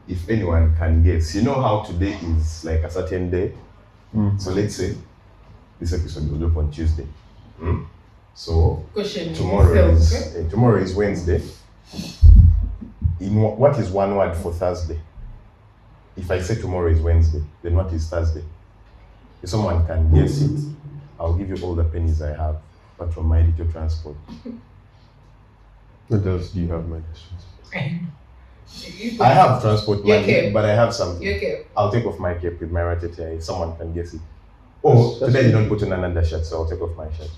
if anyone can guess, you know how today is like a certain day? So let's say this episode will drop on Tuesday. So tomorrow is Wednesday. What is one word for Thursday? If I say tomorrow is Wednesday, then what is Thursday? If someone can guess it, I'll give you all the pennies I have, apart from my little transport. What else do you have, my questions? I have transport money, but I have something. Your cape. I'll take off my cape with my ratchet hair if someone can guess it. Oh, today you don't put on another shirt, so I'll take off my shirt.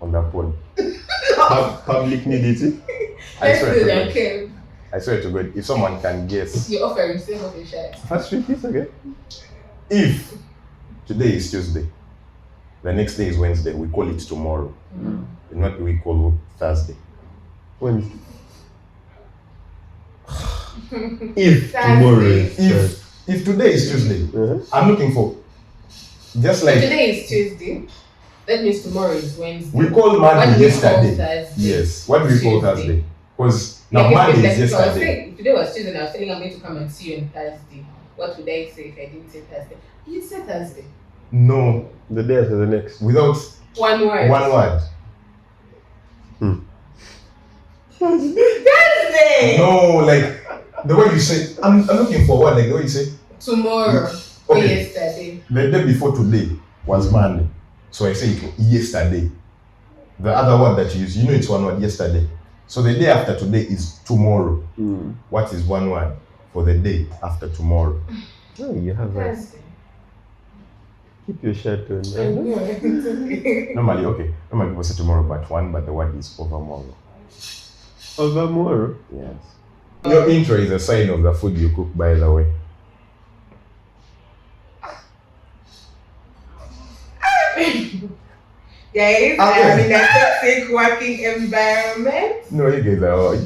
On that pole. Public nudity? I swear to God, if someone can guess. You're offering same of your shirt. First repeat again. If today is Tuesday, the next day is Wednesday, we call it tomorrow. And what do we call Thursday? Wednesday. If tomorrow is if today is Tuesday, I'm looking for just like today is Tuesday. That means tomorrow is Wednesday. We call Monday yesterday. Yes. What do we call Thursday? Because now Monday is yesterday. If today was Tuesday and I was telling I'm going to come and see you on Thursday, what would I say if I didn't say Thursday? You said Thursday. No. The day after the next. Without one word. Thursday! No, like the way you say, I'm looking for what, like the way you say tomorrow or yesterday. The day before today was Monday. So I say it was yesterday. The other word that you use, you know it's one word, yesterday. So the day after today is tomorrow. What is one word for the day after tomorrow? Oh, you have that. Keep your shirt on. Normally people say tomorrow but one, but the word is overmorrow. Overmorrow? Yes. Your intro is a sign of the food you cook, by the way. Guys, I'm in a toxic working environment. No, you guys are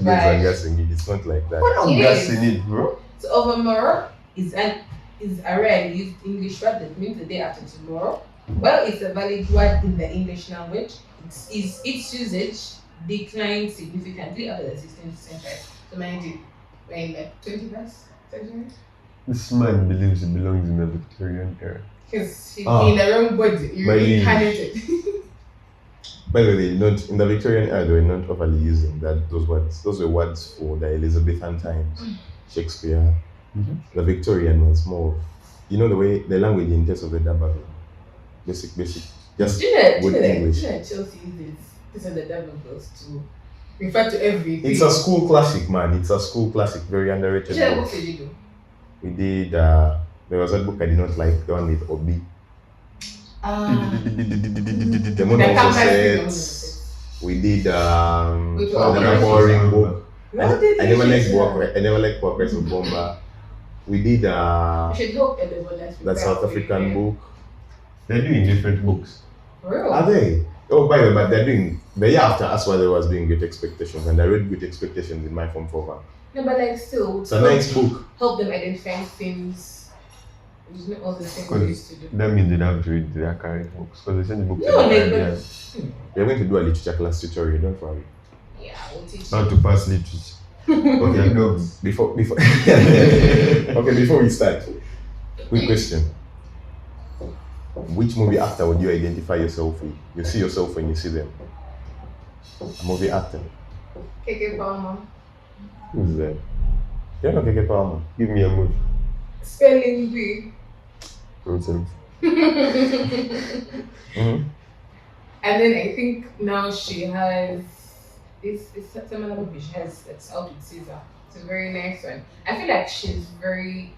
guessing it. It's not like that. What am guessing it, bro? So overmorrow is a rarely used English word that means the day after tomorrow. Well, it's a valid word in the English language. Its usage declined significantly after the 16th century. So mind you, we're in the 21st century. This man believes he belongs in the Victorian era. Because he's in the wrong body. You reincarnated. By the way, in the Victorian era, they were not overly using those words. Those were words for the Elizabethan times. Shakespeare. The Victorian was more, the way the language in terms of the double. Basic. Just good English. Chelsea this and the double goes to refer to everything. It's a school classic, man. It's a school classic, very underrated. What book did you do? We did, there was a book I did not like, the one with Obi. The Mono Sets. We did another boring book. I never liked Progress of Bomba. We did that South African book. They're doing different books. Really? Are they? Oh, by the way, but they're doing the year after us while they was doing Great Expectations, and I read Great Expectations in my form 4. No, but like still, it's a nice book. Help them identify things. It's not all the things they used to do. That means they don't have to read their current books because they send the books. We're going to do a literature class tutorial, don't worry. Yeah, we'll teach you. How to pass literature. Okay, before okay, before we start, quick question. Which movie actor would you identify yourself with? You see yourself when you see them. A movie actor. Keke Palmer. Who's that? You know Keke Palmer. Give me a movie. Spelling bee. Nonsense. And then I think now she has this similar movie she has that's out with Caesar. It's a very nice one. I feel like she's very.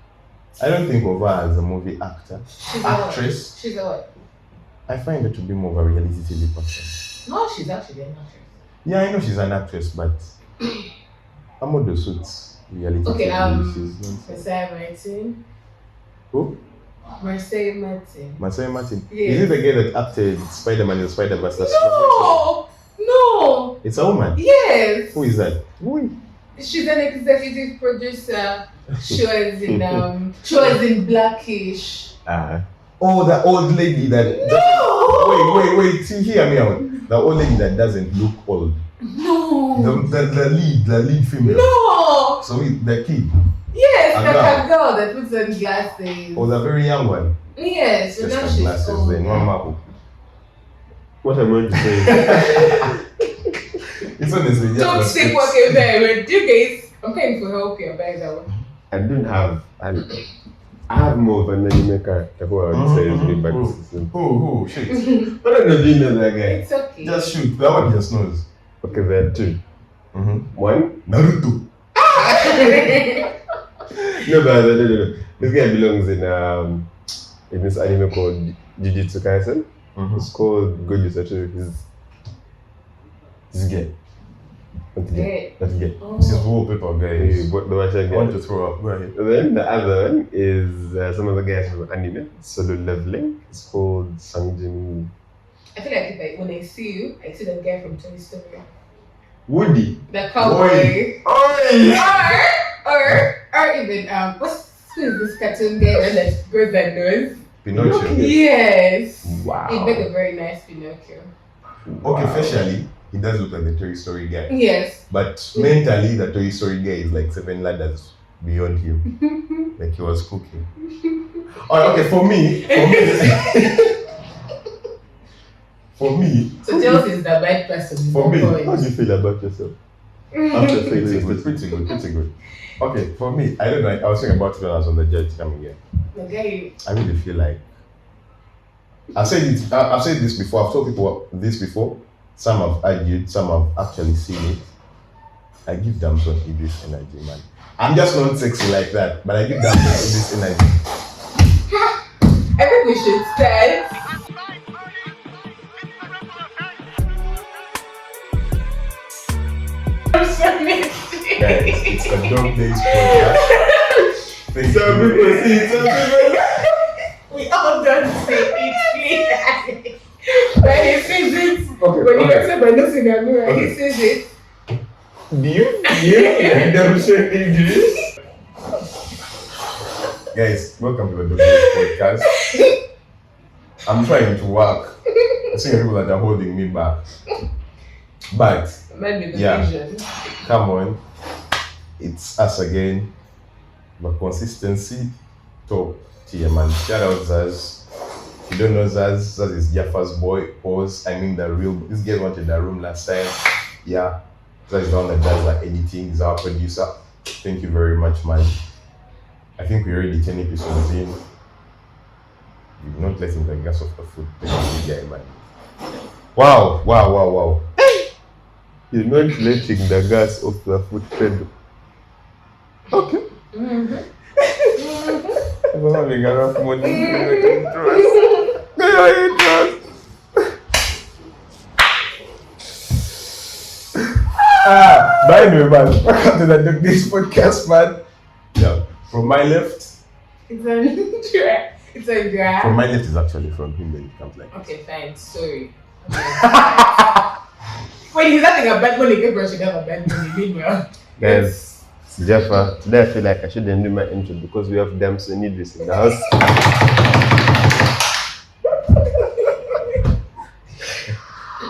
I don't think of her as a movie actor. Actress. She's a what? I find her to be more of a reality TV person. No, she's actually an actress. Yeah, I know she's an actress, but her model suits reality TV. Okay, Marseille Martin. Who? Marseille Martin. Marseille Martin. Yes. Is it the girl that acted Spider-Man in Spider-Verse? No! It's a woman? Yes! Who is that? She's an executive producer. She was in Blackish. Oh, the old lady that... No! Wait, hear me out. The old lady that doesn't look old. No. The lead female. No. So the kid. Yes, A like a girl that puts on glasses. Oh, the very young one. Yes, so Just now the she's glasses. old. Then normal. What I'm going to say is, It's honestly Don't just say what you're there. You guys, I'm paying for help here, by the way. I don't have, I have more of an anime character who I would say is me, but Oh, shit. I don't know, do you know that guy? It's okay. Just shoot. That one just knows. Okay, there are two. One? Naruto. No, no. This guy belongs in this anime called Jujutsu Kaisen. It's called Goju Satoru. He's gay. Not gay. Not gay. This is wallpaper, guys. What do I say I again? want to throw up. Go ahead. Then the other one is some of the guys from anime, solo leveling. It's called Sangjin. I feel like when I see you, I see the guy from Toy Story. Woody. The cowboy. Oi! Or even who is this cartoon guy that grows that nose? Pinocchio. Yes. Wow. He made a very nice Pinocchio. Okay, facially, he does look like the Toy Story guy. Yes. But mentally, the Toy Story guy is like 7 ladders beyond him. Like he was cooking. Oh, okay, for me. For me. So Chelsea is the bad person. For me, How do you feel about yourself? After saying Pretty good. Okay, for me, I don't know. I was thinking about it when I was on the jet coming here. Okay. I really feel like I've said this before. I've told people this before. Some have argued, some have actually seen it. I give them some Idris energy, man. I'm just not sexy like that, but I give them some Idris energy. I think we should start. Guys, it's a Dog Days podcast. Some people see it, We all don't say it. But he says it. Okay, When you okay. say by no mirror, he says it. Do you let them say English? Guys, welcome to the Dog Days podcast. I'm trying to work. I see people that are holding me back. But Maybe the Yeah. vision. come on, it's us again. But consistency, top tier, man. Shout out Zaz. If you don't know Zaz, Zaz is Jaffa's boy. Pause. I mean the real. This guy wanted the room last time. Yeah, Zaz is the one that does the editing. He's our producer. Thank you very much, man. I think we're already 10 episodes in. We're not letting the gas off the foot. The guy, man. Wow. You're not letting the gas off the foot pedal. Okay. I'm having a rough morning. By the way, man, welcome to the Dog Days podcast, man. Yeah, from my left. It's a It's a graph. From my left is actually from him when it comes like. Okay, fine. Sorry. When he's having a bad morning, everyone should have a bad morning. Meanwhile, Guys, it's Jaffa. Today I feel like I shouldn't do my intro because we have Damson Idris in the house.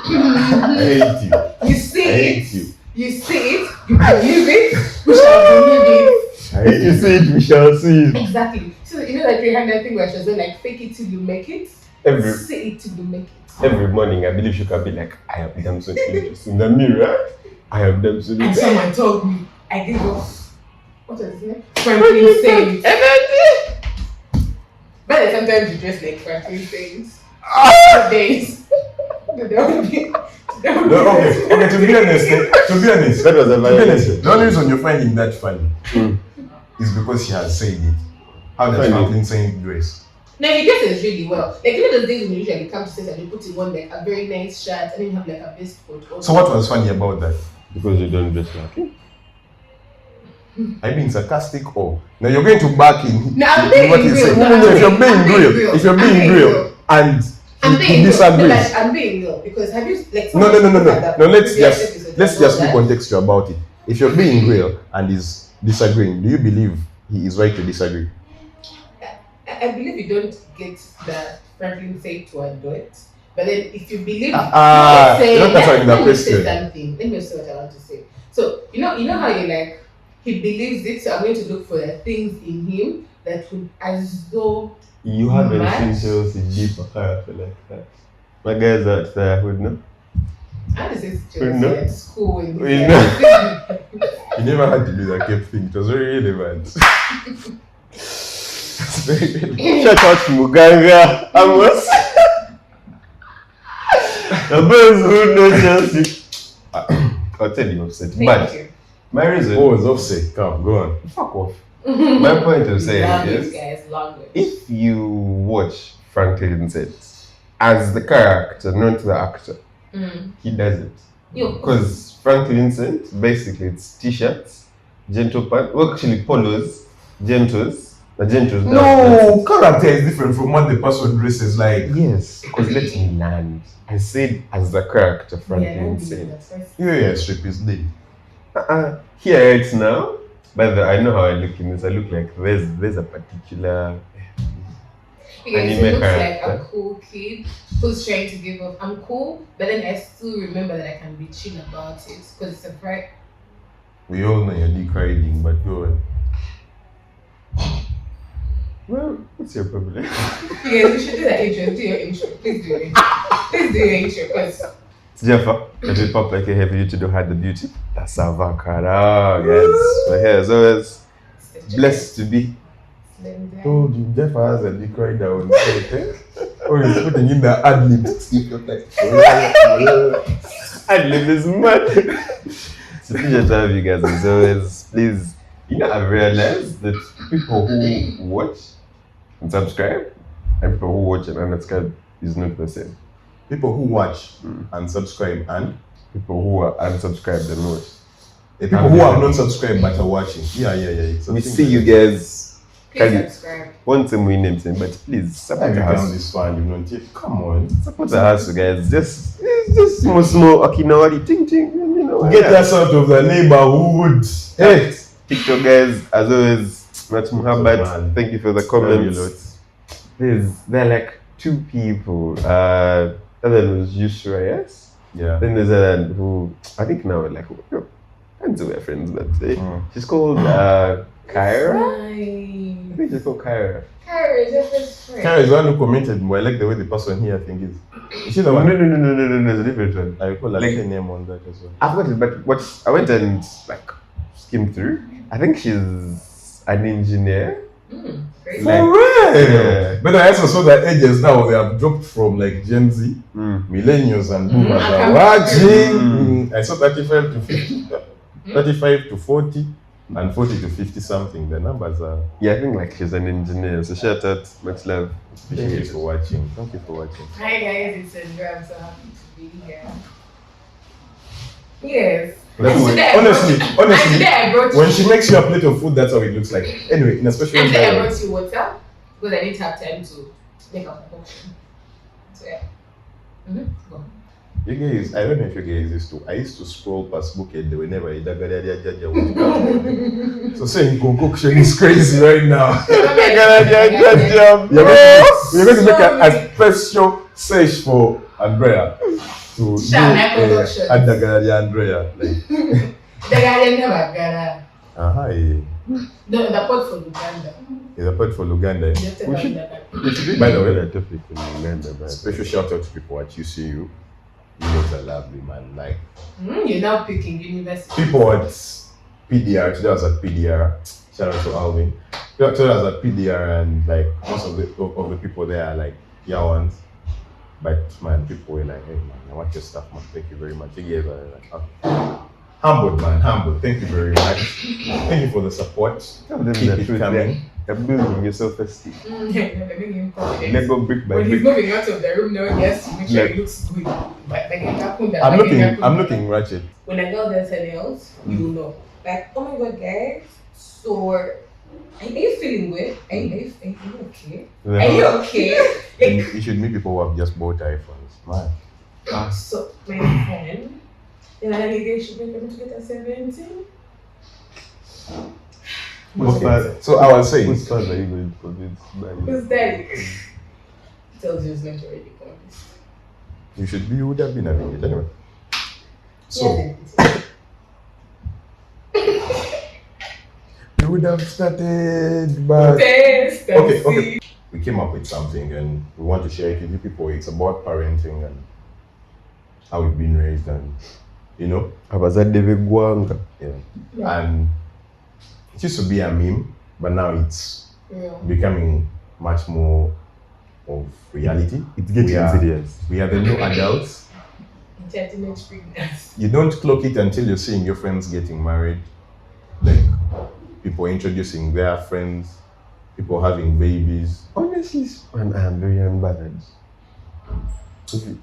I hate you. you see I hate it. you. You see it. You believe it. We shall believe it. I If hate you you. see it, we shall see it. Exactly. So you know that 300 thing where she's like fake it till you make it. Every Say it till you make it. every morning, I believe she can be like, I have Damson Idris in the mirror. I have Damson And Idris. someone told me I gave off. What was his name? Franklin Saints. But sometimes you dress like Franklin Saints. Days. No, okay. To be honest, That was a violation. the only reason you're finding that funny Mm. is because she has said it. How does Funny. Franklin saying dress? No, he dresses really well. Like, you know those days when you usually come to set and you put in one like a very nice shirt and then you have like a vest coat. So what was funny about that? Because you don't dress like him. I mean sarcastic or now you're going to back in No, I'm in being what you real. said. No, No, I'm if you're being being real, real. if you're I'm being being real real. and I'm he being real. No, disagrees. like, I'm being real because have you like No. Let's previous just episodes let's and just be all that? contextual about it. If you're being real and is disagreeing, do you believe he is right to disagree? I believe you don't get the Franklin say to adult, But then if you believe, that's not let the me say question. something. Let me say what I want to say. So you know how you like he believes it. So I'm going to look for the things in him that would as though You haven't match. seen Chelsea deeper character like that. My guys out there would know. I just say No. Chelsea at school and We he's know. like, You never had to do that kept thing. It was very relevant. It's very relevant. Shout out to Muganga Amos. The boys who know Chelsea. I'll tell you upset. But thank you. my reason. Oh, it's offset. Come, go on. Fuck off. My point of saying Language, is, guys, language. if you watch Frank Vincent as the character, not the actor, he does it. Because Frank Vincent, basically, it's t-shirts, gentle pants, well, actually polos, gentos. The gentos. No, character is different from what the person dresses like. Yes, because let me land. I said as the character, Frank Vincent. Yeah, strip is dead. Here it's now. By the I know how I look in this. I look like there's a particular Because anime he looks like character. a cool kid who's trying to give up. I'm cool, but then I still remember that I can be chill about it because it's a bright. We all know you're deriding, but go on. Well, what's your problem? Yes, you should do that intro. Do your intro. Please do your intro. Please do your intro because Jeffa, if you pop like a heavy you to do hide the beauty. That's avocado, guys. My hair is always blessed to be. Told you, Jeff has a decrider on his head. Or he's putting in the ad libs. Ad-lib is mad. It's a pleasure to have you guys as always. Please, I've realized that people who watch and subscribe and people who watch and unsubscribe is not the same. People who watch and subscribe and People who are unsubscribed and watch. the people who have not subscribed but are watching. Yeah. It's We something see you like guys. please subscribe. One time we named him, but please support Every the time house. this fan, you know, come on. Support the house, guys. Just small Okinawari ting ting. You know, Get us out of the neighborhood. Hey, TikTok guys, as always, much man. Muhammad. Thank you for the comments. There are like two people. Other one was Yusra, yes? Yeah. Then there's a who I think now like I don't know we're friends, but she's called Kyra. I think she's called Kyra. Kyra is your best friend. Kara is the one who commented more. I like the way the person here I think is. Is she the No, one? no, it's a different one. I recall Like- her name on that as well. I forgot it, but what I went and like skimmed through. I think she's an engineer. Great. For Like- real? Yeah. But I also saw that ages now they have dropped from like Gen Z, millennials and boomers I are can- watching. I saw 35 to 50, 35 to 40, and 40 to 50 something. The numbers are. Yeah, I think like she's an engineer. So shout out, much love. Thank you for watching. Thank you for watching. Hi guys, it's Andrea. I'm so happy to be here. Yes. That's And what- today I honestly, brought- and today I brought when she makes you a plate of food, that's how it looks like. Anyway, in a special and today I environment. brought you water because I didn't have time to make a concoction. So yeah. Go on. You guys, I don't know if you guys used to. I used to scroll past Booked whenever I would come. So saying concoction is crazy right now. You're going to make a special search for Andrea to Sure, my concoction. Andrea. Like, The guy never got yeah. the pot for Uganda. It's a part for Luganda. Just We should- about By the way, that topic in Uganda, but special shout out to people at UCU. You guys are lovely, man. Like, You're now picking university. people at PDR, today I was at PDR, shout out to Alvin. Today I was at PDR and like most of the people there are like young ones. But man, people were like, hey man, I watch your stuff, man. Thank you very much. You guys are like, humbled, man, humbled. Thank you very much. Thank you for the support. tell them Keep the it truth. coming. They're building your self-esteem. They're making him confident. Lego brick by When he's brick. moving out of the room now, he has to make sure it looks good. But I'm looking ratchet. When a girl does her nails, you will know. Like, oh my god, guys. So, are you feeling good? Are you okay? Are you okay? You should meet people who have just bought iPhones. Man. So, my friend, they should make them to get a 17. Okay. So I was saying, Whose fans are you going to convince? Who's that? Tells you it's not already convinced. You would have been arranged anyway. So you would have started, but okay. We came up with something and we want to share it with you people. It's about parenting and how we've been raised, and yeah. And it used to be a meme, but now it's becoming much more of reality. It's getting serious. We are the new adults. You don't clock it until you're seeing your friends getting married, like people introducing their friends, people having babies. Honestly, and I am very unbothered.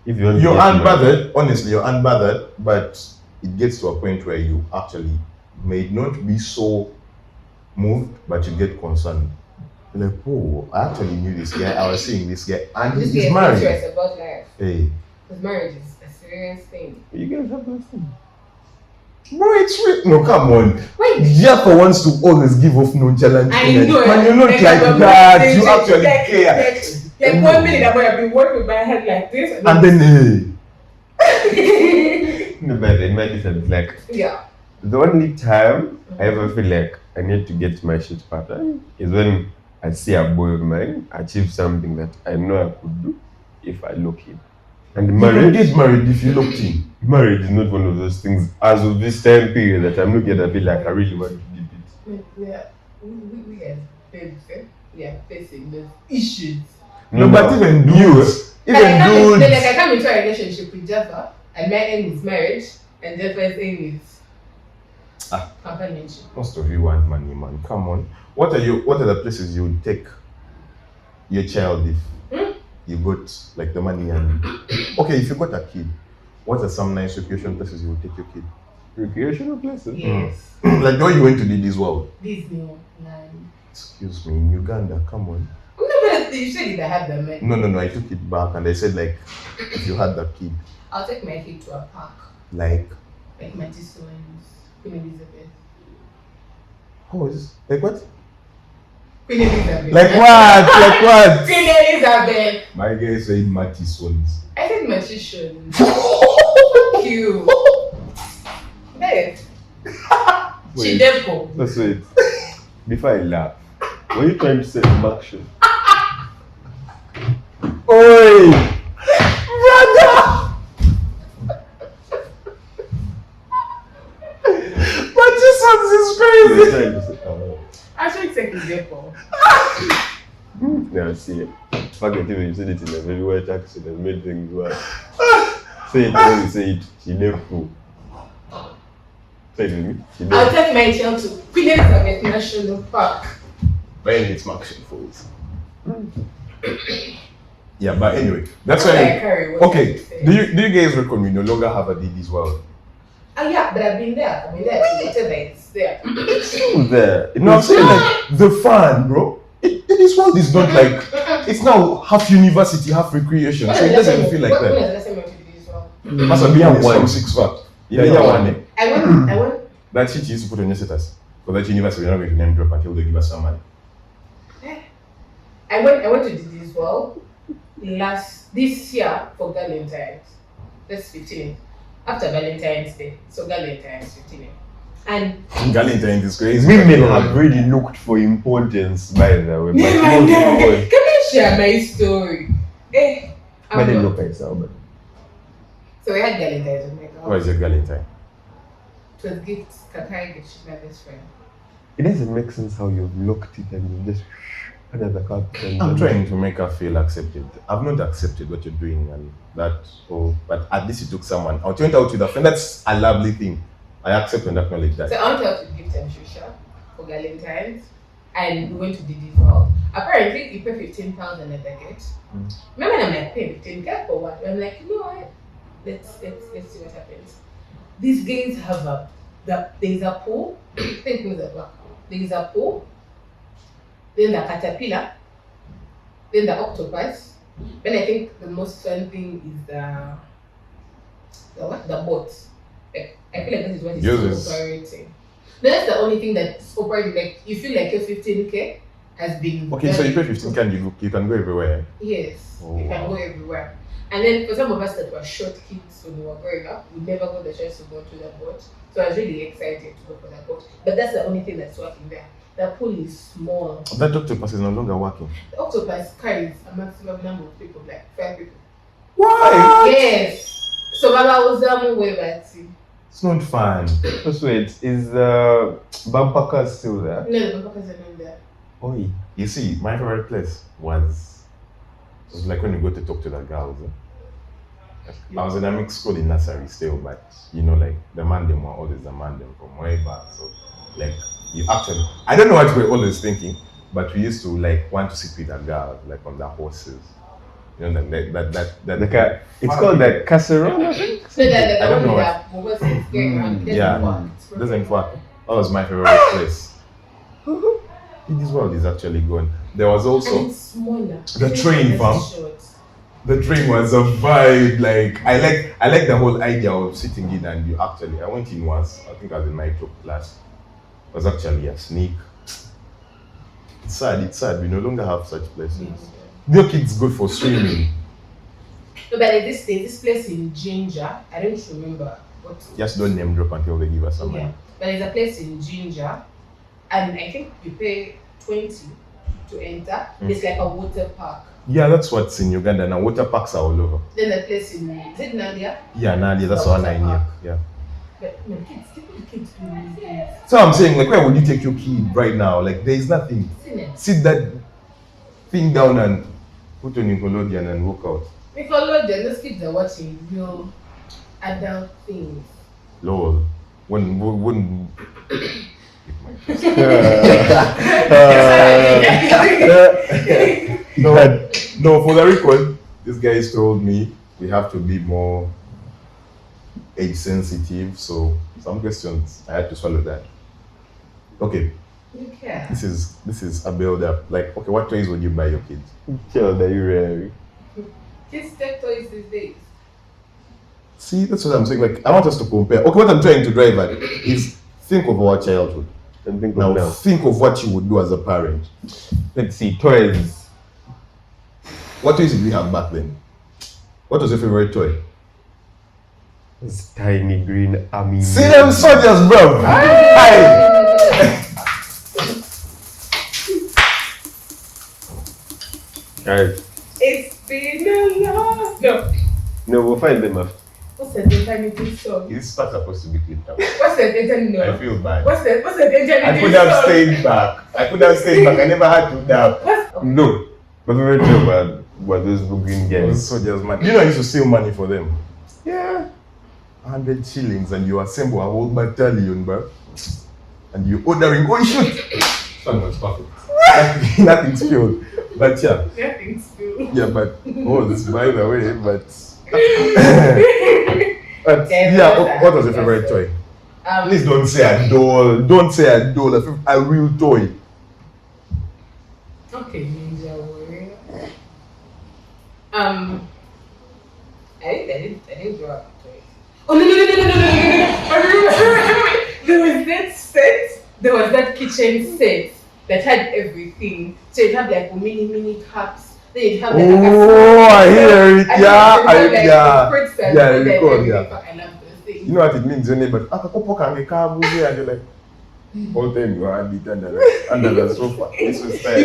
If you're unbothered, honestly, you're unbothered, but it gets to a point where you actually may not be so moved, but you get concerned. Like, oh, I actually knew this guy. I was seeing this guy, and he's married. About life. Hey, because marriage is a serious thing. You guys have those things. Bro, it's real. No, come on. Wait. Jaffa wants to always give off nonchalant energy. Man, you're not like that. You actually care. Like 1 minute ago, I've been working with my head like this. And then, No, but in my defense, like, the only time I ever feel like I need to get my shit pattern is when I see a boy of mine achieve something that I know I could do if I look in. And marriage, you get married if you looked in. Marriage is not one of those things as of this time period that I'm looking at. I feel like I really want to do it. Yeah, we as babes, we are facing those issues. No, but even dudes, I come into a relationship with Jaffa, and my aim is marriage, and Jaffa's aim is companionship. Most of you want money, man. Come on. What are the places you would take your child if you got like the money and okay, if you got a kid, what are some nice recreation places you would take your kid? Recreational places? Yes. Like the one you went to Disney World. Disneyland. Excuse me, in Uganda, come on. No, but you said I had the money. No, I took it back and I said like if you had the kid. I'll take my kid to a park. Like Matison's, Queen Elizabeth. Pause. Like what? Queen Elizabeth. Like what? Like what? Queen Elizabeth. My guy said Matison's. I said Matison's. Cute. Babe. Chideko. That's it. Before I laugh, were you trying to say action? Oi! Brother! Matison's is crazy! Actually, take Chideko. Yeah, see it. Fuck it, even you said it in a very white accent and made things worse. Say it when you say it, Chideko. Say it with me. I'll take my child to Queen Elizabeth National Park. But it's action fools. Yeah, but anyway, that's why. Okay, do you guys reckon we no longer have a Didi's World? Yeah, but I've been there. Whatever it's there. It's still there. No, I'm saying like the fun, bro. This world is not like it's now half university, half recreation, so it doesn't feel like that. When was the last time you went to Didi's World? Must be one 6 months. Yeah, one. I went. That shit you used to put on your status. For that university, we're not going to name drop until they give us some money. I went to Didi's World this year for Valentine's. That's 15th. After Valentine's Day. So Valentine's 15th. And Valentine's is crazy. Women have really looked for importance by the way. Can I share my story? I didn't look at it, but so we had Valentine's with my girl. What is your Valentine? It was gifts. Kakai gift. She's my best friend. it doesn't make sense how you've locked it and you just under the carpet. I'm trying to make her feel accepted. I've not accepted what you're doing and that, but at least you took someone. I went out with a friend. That's a lovely thing. I accept and acknowledge that. So I went out with Gift and Shusha for Valentine's and we went to Didi's World. Apparently, you pay 15,000 at the gate. Remember, when I'm like, pay 15K for what? I'm like, you know what? Let's see what happens. These guys have there's a pool. Think with the back. There's a pool. Then the caterpillar. Then the octopus. Then I think the most fun thing is the boat. I feel like this is what is operating. That's the only thing that's operating. Like you feel like you're 15K has been Okay, so you pay 15 can you can go everywhere. Yes, Oh, you can wow. go everywhere. And then for some of us that were short kids when we were growing up, we never got the chance to go to the boat. So I was really excited to go for that boat. But that's the only thing that's working there. The pool is small. That octopus is no longer working. The octopus carries a maximum number of people, like 5 people. What? Yes. So Baba was way back. It's not fun. So wait, is bumper car still there? No, the Baba are not there. Oh, You see, my favorite place was like when you go to talk to the girls. I was in a mixed school in nursery still, but like the mandem were always the mandem from way back. So like you actually, I don't know what we're always thinking, but we used to like want to sit with the girls like on the horses. That it's called the casserole, I think. So that I don't know that horses going around, it doesn't work. It's doesn't work. That was my favorite place. This world is actually gone. There was And also it's smaller. the train, fam. Short. The train was a vibe. Like I like the whole idea of sitting in and you actually. I went in once. I think I was in my top class. It was actually a sneak. It's sad. It's sad. We no longer have such places. Your kids go for swimming. No, but like this place in Ginger, I don't remember what. Just don't name drop until they give us some money. Yeah, but there's a place in Ginger, and I think you pay 20 to enter. It's like a water park. Yeah, that's what's in Uganda now. Water parks are all over. Then the place in is it Nadia? Yeah, Nadia, that's the one I knew. Yeah. But no, kids do these things. So I'm saying, like, where would you take your kid right now? Like, there is nothing. Sit that thing down and put on Nickelodeon and walk out. Nickelodeon, those kids are watching real adult things. Lol. When no, for the record, this guys told me we have to be more age sensitive. So some questions I had to swallow that. Okay. Okay. This is a build up. Like, okay, what toys would you buy your kids? Child, are you ready? Kids take toys these days. See, that's what I'm saying. Like, I want us to compare. Okay, what I'm trying to drive at is think of our childhood. And think Now, of now. think of what you would do as a parent. Let's see, toys. What toys did we have back then? What was your favorite toy? This tiny green army. See them soldiers, bro. Hi. Alright. It's been a long. No. No, we'll find them after. What's the Benjamin song? This part supposed to be clipped out. What's the Benjamin? I feel bad. What's the Benjamin? I could have stayed back. I never had to dab. No. My favorite job were those green Those guys. soldiers, man. You know, I used to steal money for them. Yeah. 100 shillings and you assemble a whole battalion, bro. And you ordering, oh shoot! Song was perfect. Nothing spilled. But yeah. Nothing's good. Yeah, but this by the way, but Okay, yeah, what was your favorite toy? Please don't say a doll. Don't say a doll. A real toy. Okay, Ninja Warrior. I didn't grow up with toys. Oh no! I remember. There was that set. There was that kitchen set that had everything. So you'd have like mini cups. Then you'd have like I hear it. Yeah, I recall. yeah. I love those things. You know what it means, your neighbor. And you're like, all time you had it under the sofa. This was time. I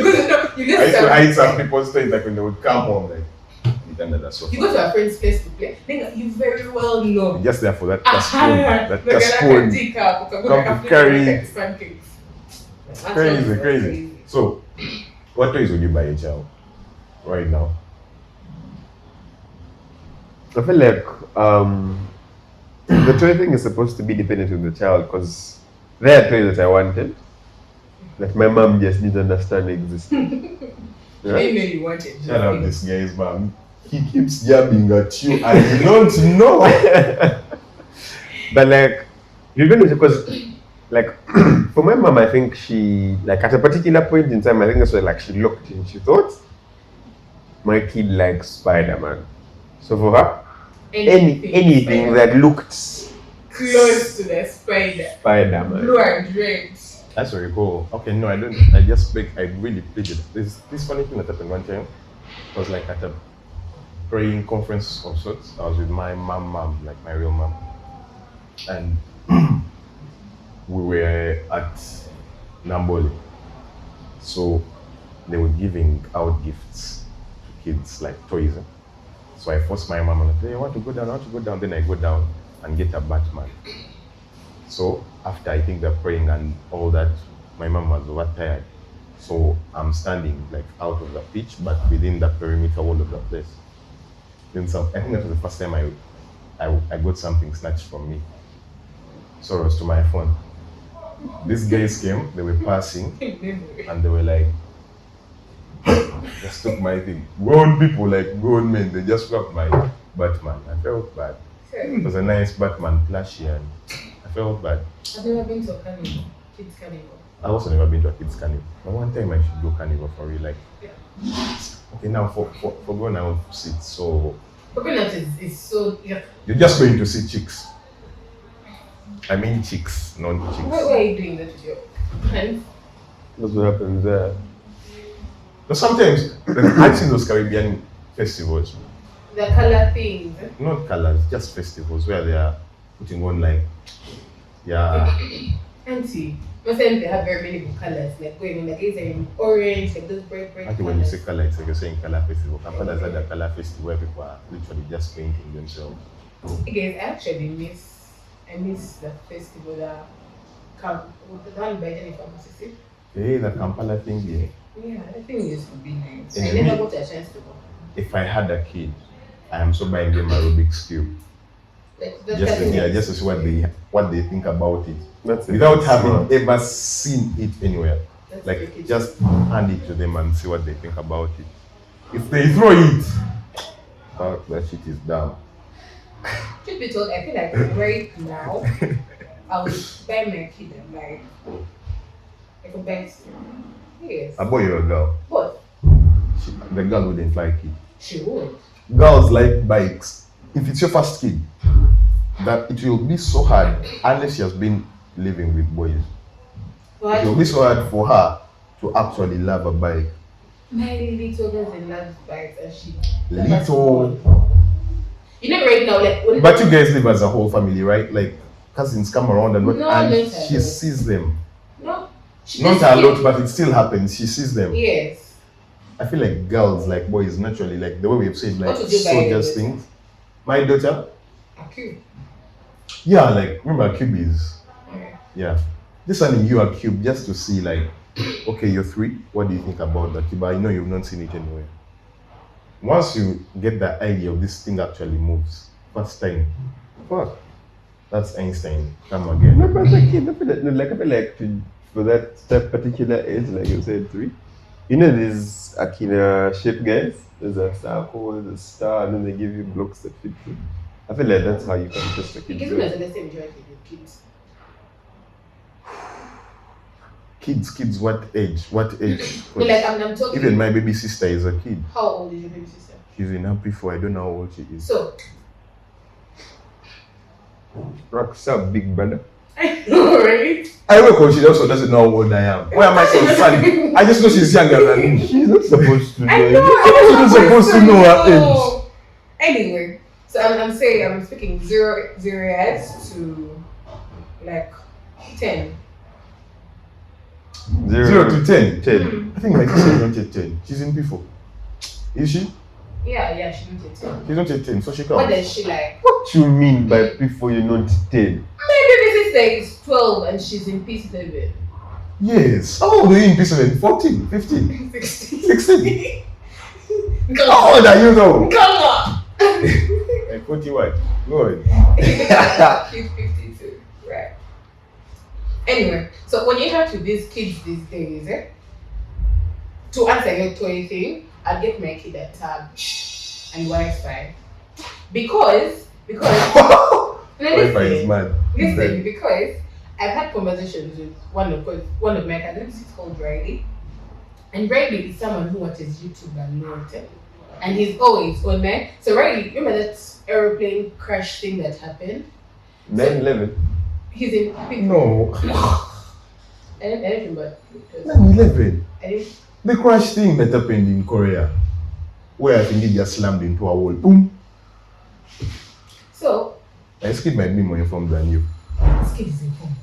used to hide some people's toys like when they would come home, like it under the sofa. You go to a friend's place to play. Then you very well know. Just there for that caspoon. That Like caspoon. Come to carry. Crazy. So, what toys would you buy a child right now? I feel like the toy thing is supposed to be dependent on the child because there are toys that I wanted. Like my mom just didn't understand existence. I know you wanted. Shout out this guy's man. He keeps jabbing at you and you don't know. But like, you're going to because like for my mom, I think she like at a particular point in time, I think that's why like she looked in. She thought my kid likes Spider-Man. So for her, anything that looked close to the Spider-Man. Spider-Man. Blue and red. That's very cool. Okay, no, I don't. I just I really played it. There's this funny thing that happened one time. I was like at a praying conference of sorts. I was with my mom, like my real mom, and we were at Namboli. So they were giving out gifts to kids, like toys. So I forced my mom, like, hey, I want to go down, I want to go down. Then I go down and get a Batman. So after I think they're praying and all that, my mom was over tired. So I'm standing like out of the pitch, but within the perimeter wall of the place. Then I think that was the first time I got something snatched from me. So it was to my phone. These guys came, they were passing, and they were like, just took my thing. Grown people, like grown men, they just grabbed my Batman. I felt bad. It was a nice Batman plushie, and I felt bad. I've never been to a carnival, kids carnival. I also never been to a kids carnival. But one time I should go carnival for real. Like, okay, now for going out to sit, so. For going out is so. Yeah. You're just going to see chicks. I mean chicks, not chicks. Why are you doing that with your friends? That's what happens there. But sometimes, I've seen those Caribbean festivals. The color things. Not colors, just festivals where they are putting on like, yeah. Auntie, most times they have very many colors, like going on, like it's in orange, like those bright Actually, when you say color, it's like you're saying color festival. Kampala has had a color festival where people are literally just painting themselves. Again, I miss the festival that the one by Jennifer Mosisi. Hey, the Kampala thing, yeah. Yeah, I think it used to be nice. And I never got a chance to go. If I had a kid, I am so buying them a Rubik's Cube. Just to see what they think about it. That's without having ever seen it anywhere. That's Like just hand it to them and see what they think about it. If they throw it, fuck, that shit is down. Truth be told, I feel like right now, I would buy my kid a bike. I could buy it. Yes. A boy or a girl? But The girl wouldn't like it. she would. Girls like bikes. If it's your first kid, that it will be so hard unless she has been living with boys. But It will be so hard for her to actually love a bike. my little girl loves bikes and she Little. You know right now, like when But you guys live as a whole family, right? Like cousins come around and what, No, and not she a lot. sees them. no, Not a lot, but it still happens. She sees them. Yes. I feel like girls, like boys, naturally, like the way we've said, like What would you buy your soldiers daughter? things. My daughter, A cube. yeah, like remember cube is, Okay. yeah. This one in you a cube just to see, like, okay, you're 3. What do you think about the cube? I know you've not seen it anywhere. Once you get the idea of this thing actually moves, first time, fuck, that's Einstein. Come again. No, but as a kid, I feel like for that particular age, like you said, 3, you know these Akina shape guys? There's a circle, there's a star, and then they give you blocks that fit you. I feel like that's how you can just a It kid. gives me as a same joy with kids. Kids, what age? What age? No, like I'm talking. Even my baby sister is a kid. How old is your baby sister? She's in happy 4. I don't know how old she is. So Rocks up, big brother. I know, right? I work on, she also doesn't know how old I am. Why am I concerned? I just know she's younger than me. She's not supposed to know. I know. She's not supposed to know her age. Anyway, so I'm saying I'm speaking 0 years to like 10. 0 to 10. 10. I think my sister is not yet 10. She's in P4. Is she? Yeah, she's not yet 10. She's not yet 10, so she What counts. does she like? What you mean by before you're not 10? My baby sister is 12 and she's in P7. Yes. How old are you in P7? 14, 15, 16. 16. Come How on. old are you though? Come on. Like 41. Go ahead. She's 52. Right. Anyway, so when you have to these kids these days, to answer your toy thing, I'll get my kid a tab and Wi-Fi. Because no, Wi-Fi is listen, mad. listen, because I've had conversations with one of my cousins, he's called Riley. And Riley is someone who watches YouTube a lot. And he's always on there. So Riley, remember that aeroplane crash thing that happened? 9/11. He's in No. Anything but. 9/11. I didn't. The crash thing that happened in Korea, where I think it just slammed into a wall. Boom. So, This kid might be more informed than you. this kid is informed.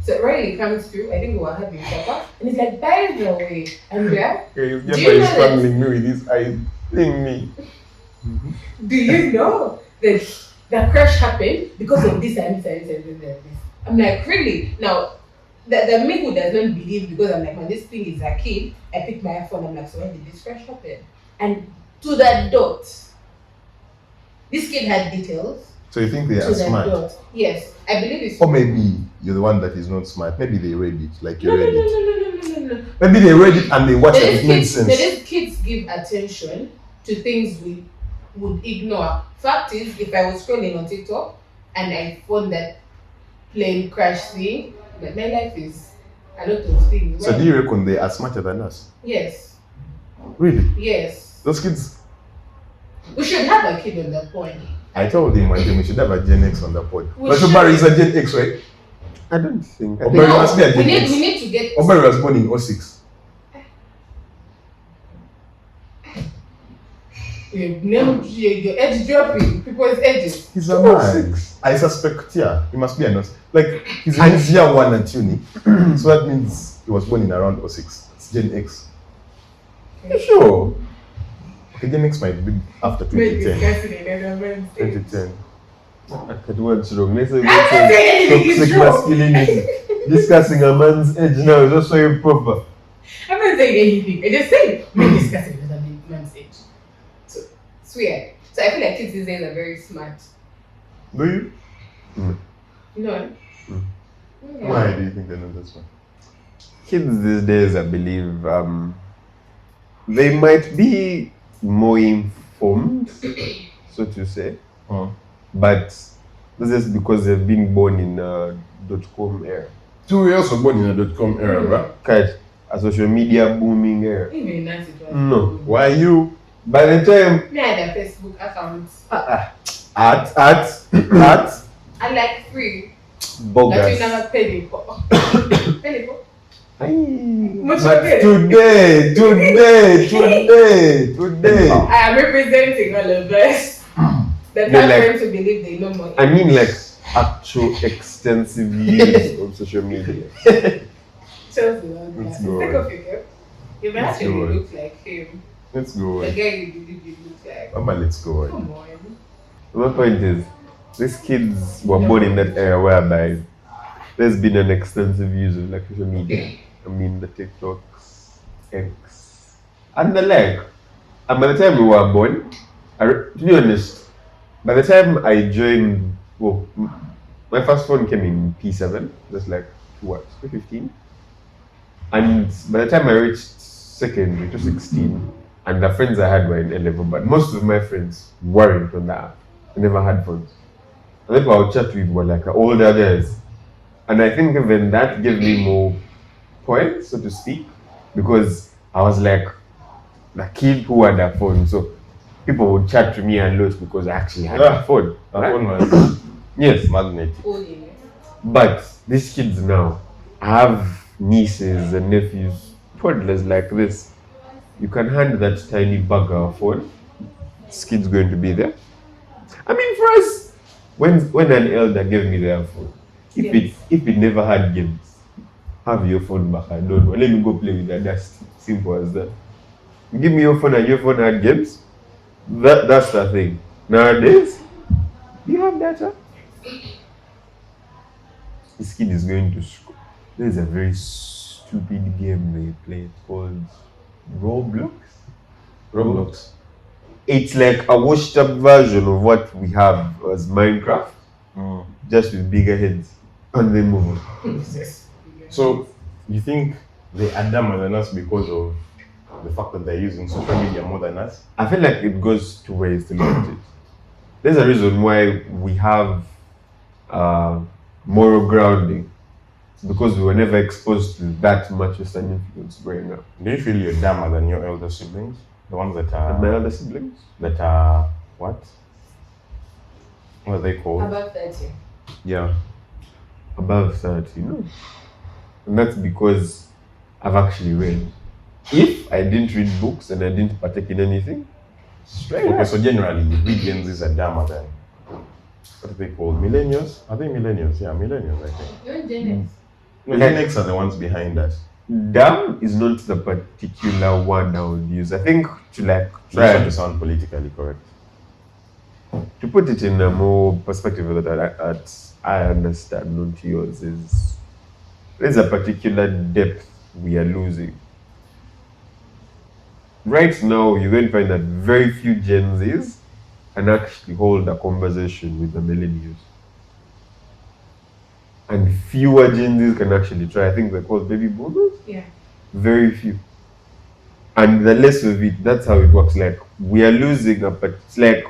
So, right, he comes through. I think we were having supper. And he's like, by the way, Andrea, Okay, Do you know that- strangling me with his eyes. Thing me. do you know that crash happened because of this and this and this and this and this? I'm like, really? Now, the me who does not believe because I'm like, man, this thing is a kid. I picked my phone. I'm like, so when did this crash happen? And to that dot, this kid had details. So you think they To are that smart? dot. Yes, I believe it's. Or maybe you're the one that is not smart. Maybe they read it, like you No, no, read no, it. no, no, no, no, no. Maybe they read it and they watched it. It made Kids, sense. kids give attention to things we would ignore. Fact is, if I was scrolling on TikTok and I found that plane crash thing, but my life is a lot of things. So do you reckon they are smarter than us? Yes, Really? yes. Those kids. We should have a kid on that point. I told him one time we should have a Gen X on the pod. We But should. Obari is a Gen X, right? I don't think. Obari must be a we Gen need X. we need to get. Obari was born in 06. Your edge dropping people's edges. He's a man. I suspect, yeah, he must be a nurse. Like, he's in his year 1 at uni. So that means he was born in around 06. It's Gen X. Okay. Sure. Okay, Gen X might be after Maybe 2010. discussing another Wednesday. 2010. That word's wrong. Let's say I'm not saying anything is toxic wrong. masculinity. Discussing a man's age now is also improper. I'm not saying anything. I just say men discussing with a big man's age. So swear. So I feel like kids these days are very smart. Do you? You know? Mm. Yeah. Why do you think they're not that smart? Kids these days, I believe, they might be more informed, so to say, but this is because they've been born in a .com era. So we also born in a .com era, bruh. Kind a social media booming era. Even Nancy was. No. Why you? By the time Me I had a Facebook account. At? I like free. That you bogus. never penny for. Penny for? Much But okay. today. I am representing all of us. That No, are like- trying to believe they know more. I mean, like actual extensive use of social media. Chelsea was Let's like, go think on. of it, you Let's actually go on. look like him. Let's go. The guy you believe you look like. Mama, let's go. Come on. My point is, these kids were born in that era whereby there's been an extensive use of like social media. I mean, the TikToks, X, and the like. And by the time we were born, to be honest, by the time I joined, my first phone came in P7, just like what, 2015? And by the time I reached secondary, 2016, and the friends I had were in A-level, but most of my friends weren't on that. I never had phones. And people I would chat with were like older guys. And I think even that gave me more points, so to speak, because I was like the kid who had a phone. So people would chat to me a lot because I actually had a phone. That right? one was Yes. magnetic. Holding it. But these kids now, I have nieces and nephews, toddlers like this. You can hand that tiny bugger a phone. This kid's going to be there. I mean, for us, when an elder gave me their phone, if it never had games, have your phone back. I don't know. Let me go play with the dust. Simple as that. Give me your phone and your phone had games. That's the thing. Nowadays, you have data. This kid is going to school. There's a very stupid game they play called Roblox. It's like a washed up version of what we have as Minecraft, just with bigger heads. And they move on. So, you think they are dumber than us because of the fact that they're using social media more than us? I feel like it goes two ways to look at it. There's a reason why we have moral grounding. It's because we were never exposed to that much Western influence growing up. Do you feel you're dumber than your elder siblings? The ones that And my are, elder siblings? what? What are they called? About 30. Yeah. Above 30, no. And that's because I've actually read. If I didn't read books and I didn't partake in anything, straight Okay, up. so generally, we Gen Zs are dumber than what are they called? Millennials? Are they millennials? Yeah, millennials, I think. You're Gen X. No, Gen X are the ones behind us. Dumb is not the particular word I would use. I think to like Try try to sound politically correct. to put it in a more perspective that I understand, not yours, is there's a particular depth we are losing. Right now, you're going to find that very few Gen Zs can actually hold a conversation with the millennials. And fewer Gen Zs can actually try. I think they're called baby boomers. Yeah. Very few. And the less of it, that's how it works. Like, we are losing but it's like,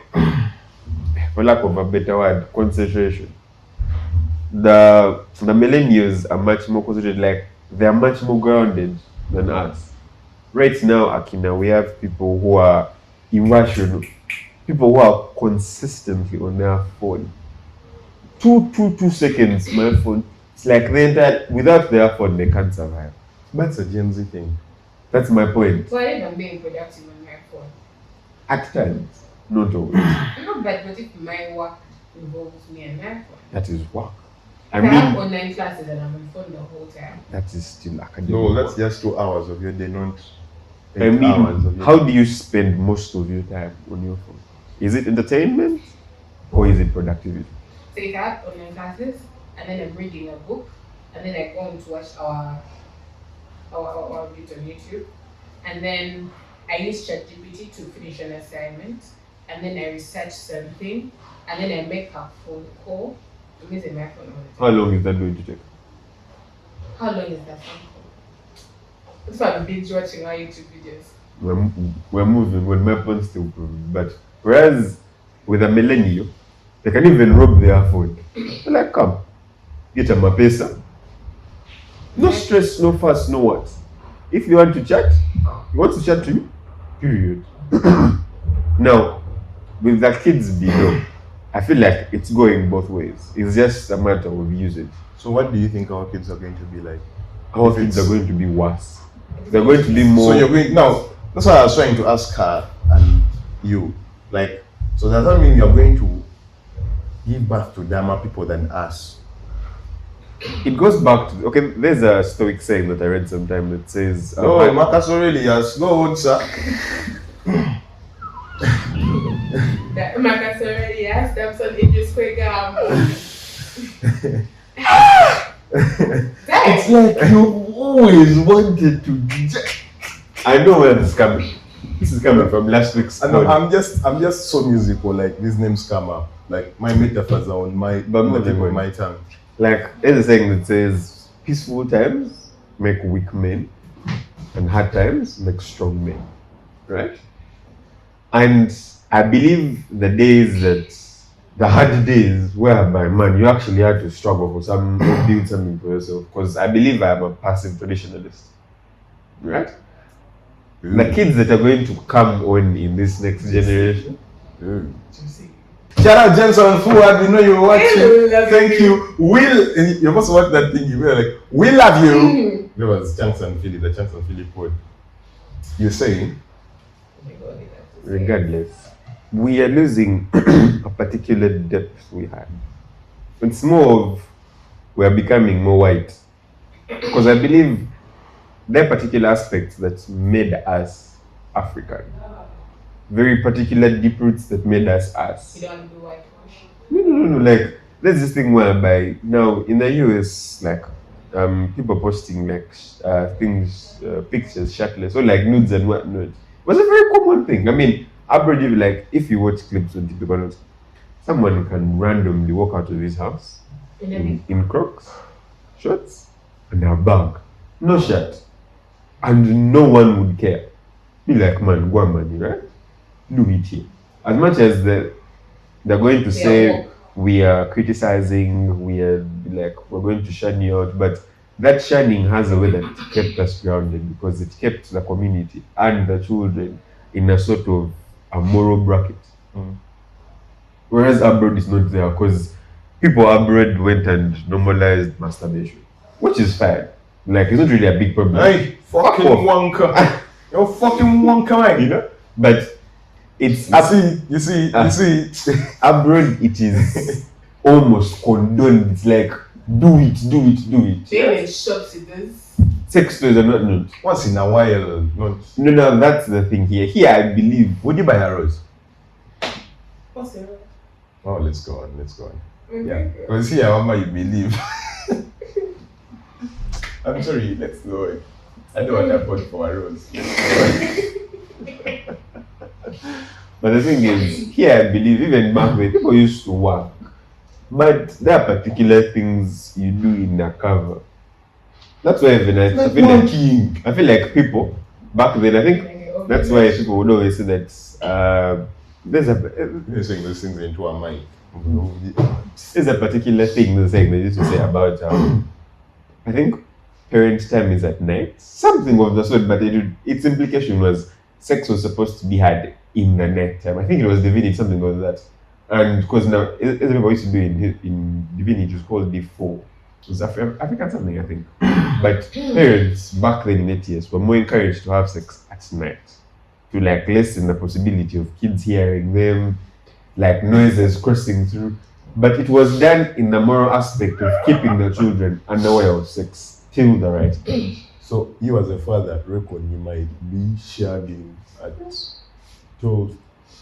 for lack of a better word, concentration. The millennials are much more concentrated, like, they're much more grounded than us. Right now, Akina, we have people who are irrational, people who are consistently on their phone. 2 seconds, my phone. It's like without their phone, they can't survive. That's a Gen Z thing. That's my point. Well, if I'm being productive on my phone. At times, not always. Not bad, but if my work involves me and my phone. That is work. I have online classes and I'm on phone the whole time. That is still academic. No, that's work. just 2 hours of your day, not 8 I mean, hours of your how day. do you spend most of your time on your phone? Is it entertainment or is it productivity? So if I have online classes and then I'm reading a book and then I go on to watch our video on YouTube and then I use ChatGPT to finish an assignment and then I research something and then I make a phone call. I'm using my phone all the time. How long is that going to take? How long is that phone call? That's why I'm binge watching our YouTube videos. We're moving when my phone still moving. But whereas with a millennial, they can even rob their phone. They're like, come, get a mapesa. No stress, no fuss, no what. If you want to chat, he wants to chat to you, period. Now, with the kids below, I feel like it's going both ways. It's just a matter of usage. So what do you think our kids are going to be like? Our kids are going to be worse. They're going to be more. So you're going now. That's why I was trying to ask her and you. Like, so does that mean you're going to give birth to dumber people than us? It goes back to there's a Stoic saying that I read sometime that says No, Marcus Aurelius, go on, sir. Marcus Aurelius, that's on Idris Kwegam. It's like you always wanted to. I know where this is coming. This is coming from last week's. And I'm just so musical. Like these names come up. Like my metaphors are on my my tongue. Like there's a saying that says, "Peaceful times make weak men, and hard times make strong men." Right? And I believe the hard days whereby, man, you actually had to struggle for some build something for yourself. Because I believe I am a passive traditionalist. Right? The kids that are going to come on in this next generation. Shout out Jensen Forward, we know you're watching. Thank you. You're supposed to watch that thing. You were like, we love you. There was Chunks and Philly, the Chunks and Philly pod. You're saying? Regardless, we are losing a particular depth we had. It's more of we are becoming more white. Because I believe there are particular aspects that made us African. Very particular deep roots that made us us. You don't want to do whitewash. No. Like, there's this thing whereby now in the US, like, people posting like things, pictures shirtless, or like nudes and whatnot. It was a very common thing. I mean, I believe like if you watch clips on TikTok, someone can randomly walk out of his house in Crocs, shorts, and a bag, no shirt, and no one would care. Be like, man, go on, money, right? Do it here. As much as they're going to say we are criticizing, we're going to shun you out, but that shunning has a way that it kept us grounded because it kept the community and the children in a sort of a moral bracket. Whereas abroad is not there because people abroad went and normalized masturbation, which is fine. Like it's not really a big problem. Hey, fucking wonka. You're fucking wonka, man. You know? But it's You see. abroad it is almost condoned. It's like do it. They in shops it is. Sex toys are not known. Once in a while, not. No, that's the thing here. Here I believe. Would you buy a rose? What's it? Oh, let's go on. Okay. Yeah. Because here, Mama, you believe. I'm sorry, let's go on. I don't want to put for a rose. But the thing is, here I believe even back when people used to work, but there are particular things you do in a cover. That's why even I feel like people back then. I think that's why people would always say that You're saying those things into a mic. there's a particular thing they used to say about I think parent time is at night, something of the sort. But its implication was sex was supposed to be had in the night time. I think it was divinity, something like that. And because now, as people used to do in divinity, it was called D4. It was African something, I think. But parents back then in 80s were more encouraged to have sex at night to like lessen the possibility of kids hearing them, like noises crossing through. But it was done in the moral aspect of keeping the children unaware of sex till the right age. So you as a father reckon you might be shagging at 12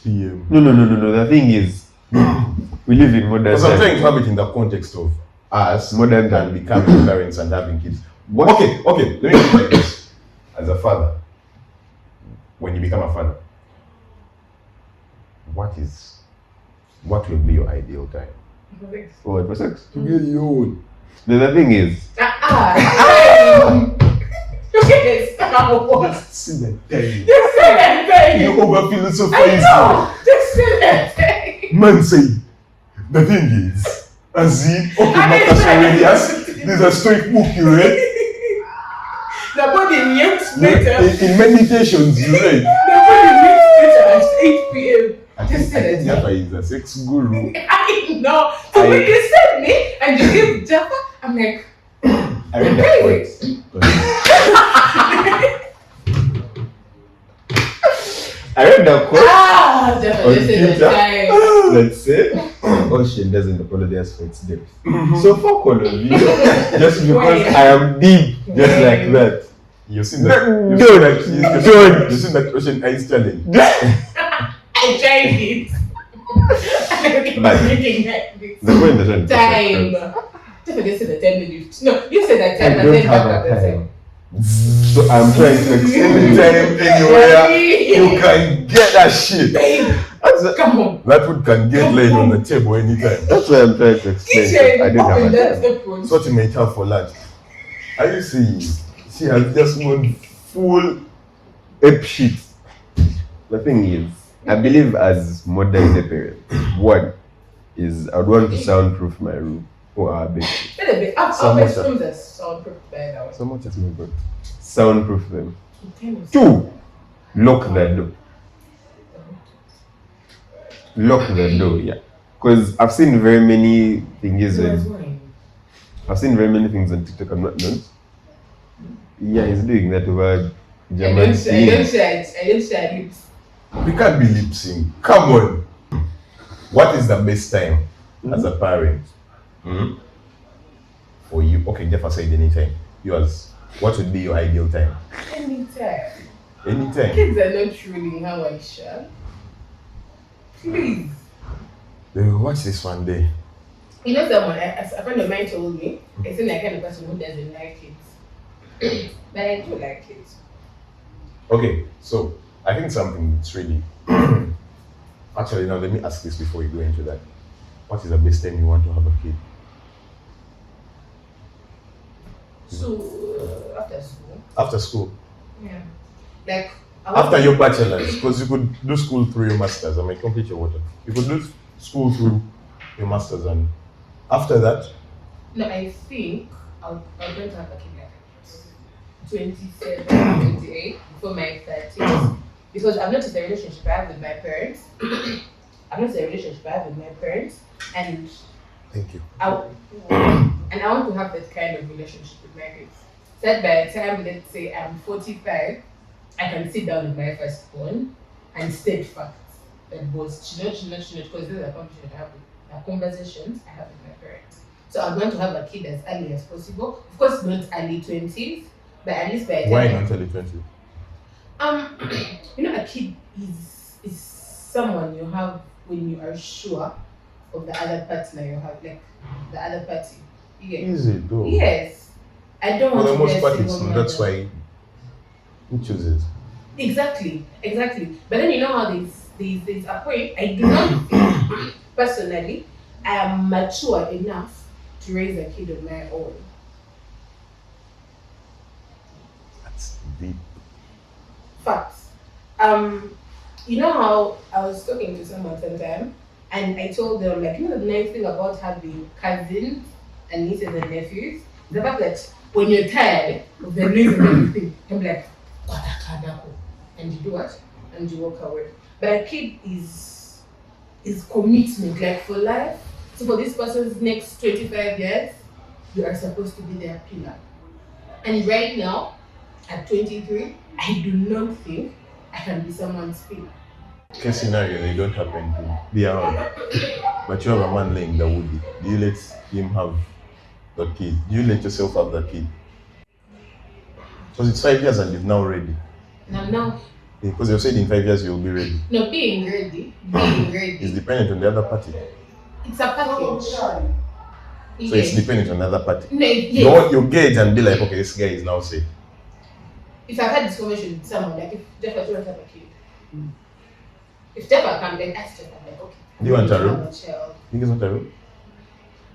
p.m. No. The thing is, we live in modern Because I'm times. trying to have it in the context of us Modern and time. becoming parents and having kids. What? Okay, let me put it like this. As a father, when you become a father, what will be your ideal time? For sex. To get your own. The thing is, Look at this. Stop. Just see the time. Just say that thing. You over philosophize. I know. Just say that thing. Man say, the thing is, as in, okay, Marcus Aurelius, there's a stoic book you read. The body needs better. In meditations you read. The body needs better at 8 p.m. I Just say that. Jaffa is a sex guru. I know. So when you said me and you give Jaffa, I'm like, I read that quote. I read that quote Jaffa, on this is the Twitter time. that said, ocean doesn't apologize for its depth. So fuck all of you, just because Wait. I am deep, just like that. You've seen that? Don't. You've seen that ocean ice challenge? I tried it. But Making like this. the point doesn't Time. Jaffa just said the 10 minutes. No, you said that time. I and don't then have back a up the time. So I'm trying to extend the time Anywhere you can get that shit. Babe, come on. That food can get laid on the table anytime. That's why I'm trying to explain. Kitchen, I didn't have open a that time. apron. It's what you might have for lunch. Are you seeing? She has just gone full. Ape shit. The thing is, I believe as modern day parents, one is I'd want to soundproof my room or our bed. Wait a bit. Our bedrooms are soundproof by now. So much as my God. Soundproof them. Kind of Two, lock the door. Lock the door, yeah. Because I've seen very many things I've seen very many things on TikTok I'm not known. Yeah, he's doing that over I German. don't share lips. We can't be lip sync. Come on. What is the best time as a parent? For you? Okay, Jeff said anytime. Yours. What would be your ideal time? Anytime. Anytime. Kids are not ruling how I shall. Please. They will watch this one day. You know someone, a friend of mine told me, I seem like kind of person who doesn't like kids. But I do like kids. Okay, so I think something that's really actually now let me ask this before we go into that. What is the best time you want to have a kid? So, after school. After school. Yeah. Like, After your bachelor's, because you could do school through your master's. I might complete your water. You could do school through your master's, and after that, no, I think I'm going to have a kid like 27, 28 before my 30s. Because I've noticed the relationship I have with my parents. And thank you. I want to have that kind of relationship with my kids. Said by the time, let's say I'm 45, I can sit down with my firstborn and state facts. That was because these are conversations I have with my parents. So I'm going to have a kid as early as possible. Of course, not early 20s, but at least by the time. Why not early 20s? A kid is someone you have when you are sure of the other partner you have, like the other party. Easy though. Yes. I don't For want the to most be a part, single it's mother. that's why he chooses. Exactly. But then you know how there's a point. I do not think personally I am mature enough to raise a kid of my own. That's deep. Facts. You know how I was talking to someone sometime and I told them, like, the nice thing about having cousins and nieces and nephews, the fact that when you're tired of the noise and everything, I'm like, and you do what? And you walk away. But a kid is commitment, like for life. So for this person's next 25 years, you are supposed to be their pillar. And right now, at 23, I do not think I can be someone's pillar. Case scenario, they don't happen to be around. But you have a man laying the woody. Do you let him have the kid? Do you let yourself have the kid? Because it's 5 years and you're now ready. And I'm now. Because you've said in 5 years you'll be ready. No, being ready. It's dependent on the other party. It's a package. So it's dependent on the other party. No, yes. You gauge and be like, okay, this guy is now safe. If I've had this conversation with someone, like if Jeff doesn't have a kid, if Jeff can then ask Jeff, I'm like, okay. Do you want a have room? a child? You guys want a room?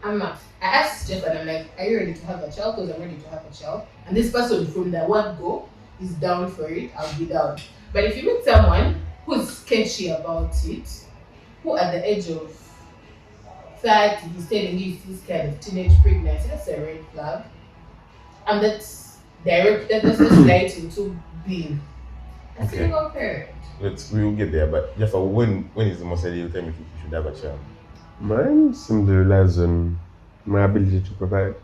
I'm not. I asked Jeff and I'm like, are you ready to have a child? Because I'm ready to have a child. And this person from the word go is down for it, I'll be down. But if you meet someone who's sketchy about it, who at the age of 30 he's telling you this kind of teenage pregnancy, that's a red flag. And that's just light into being a Okay. single parent. We will get there, but Jaffa, when is the most ideal time you think you should have a child? Mine seems to relies on my ability to provide.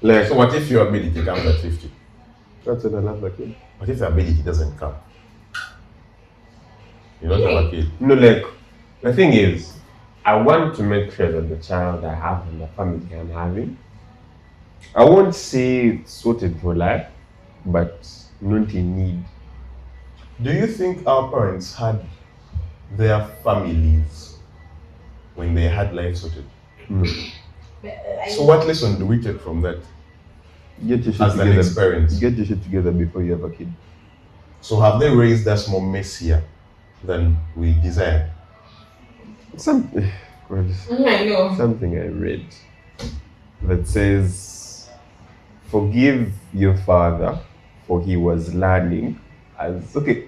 Like, So what if your ability comes at 50? that's when I love the kid. What if the ability doesn't come? You don't have a kid. No, like, the thing is, I want to make sure that the child I have and the family I'm having, I won't say it's sorted for life, but not in need. Do you think our parents had their families when they had life sorted? No. So what lesson do we take from that Get your shit as the together. next parents? Get your shit together before you have a kid. So have they raised us more messier than we desire? God, I know. something I read that says, forgive your father for he was learning as okay,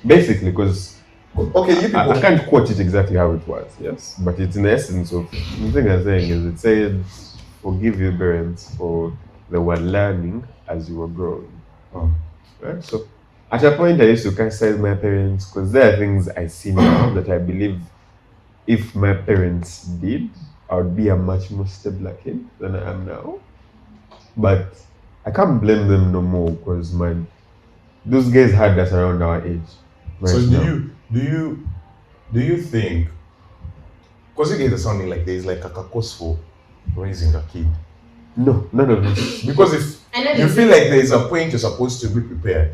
basically, because Okay, you I people. can't quote it exactly how it was, yes, but it's in the essence of the thing I'm saying is it said, forgive your parents for they were learning as you were growing. Right? So at a point I used to criticize my parents because there are things I see now that I believe if my parents did, I would be a much more stabler kid than I am now. But I can't blame them no more because those guys had us around our age. Right So now. do you think? Because you guys are sounding like there's like a cause for raising a kid. No, none of this. Because if you feel like there is a point you're supposed to be prepared,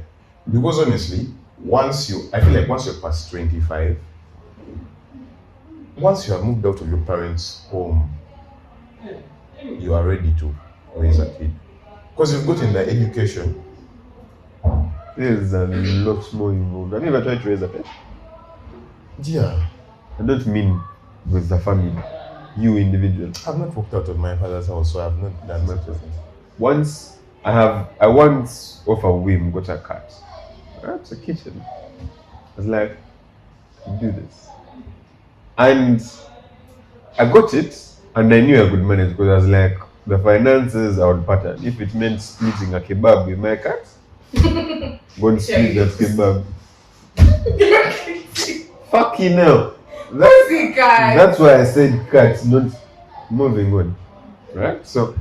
because honestly, I feel like once you're past 25, once you have moved out of your parents' home, you are ready to raise a kid. Because you've gotten the education. There's a lot more involved. Have you ever tried to raise a pet? Yeah. I don't mean with the family, you individual. I've not walked out of my father's house, so I've not done much of it. Once I once off a whim got a cat. That's a kitchen. I was like, do this. And I got it and I knew I could manage because I was like, the finances I would pattern. If it meant splitting a kebab with my cat, go and split that kebab. Fucking hell. That's why I said cats, not moving on. Right? So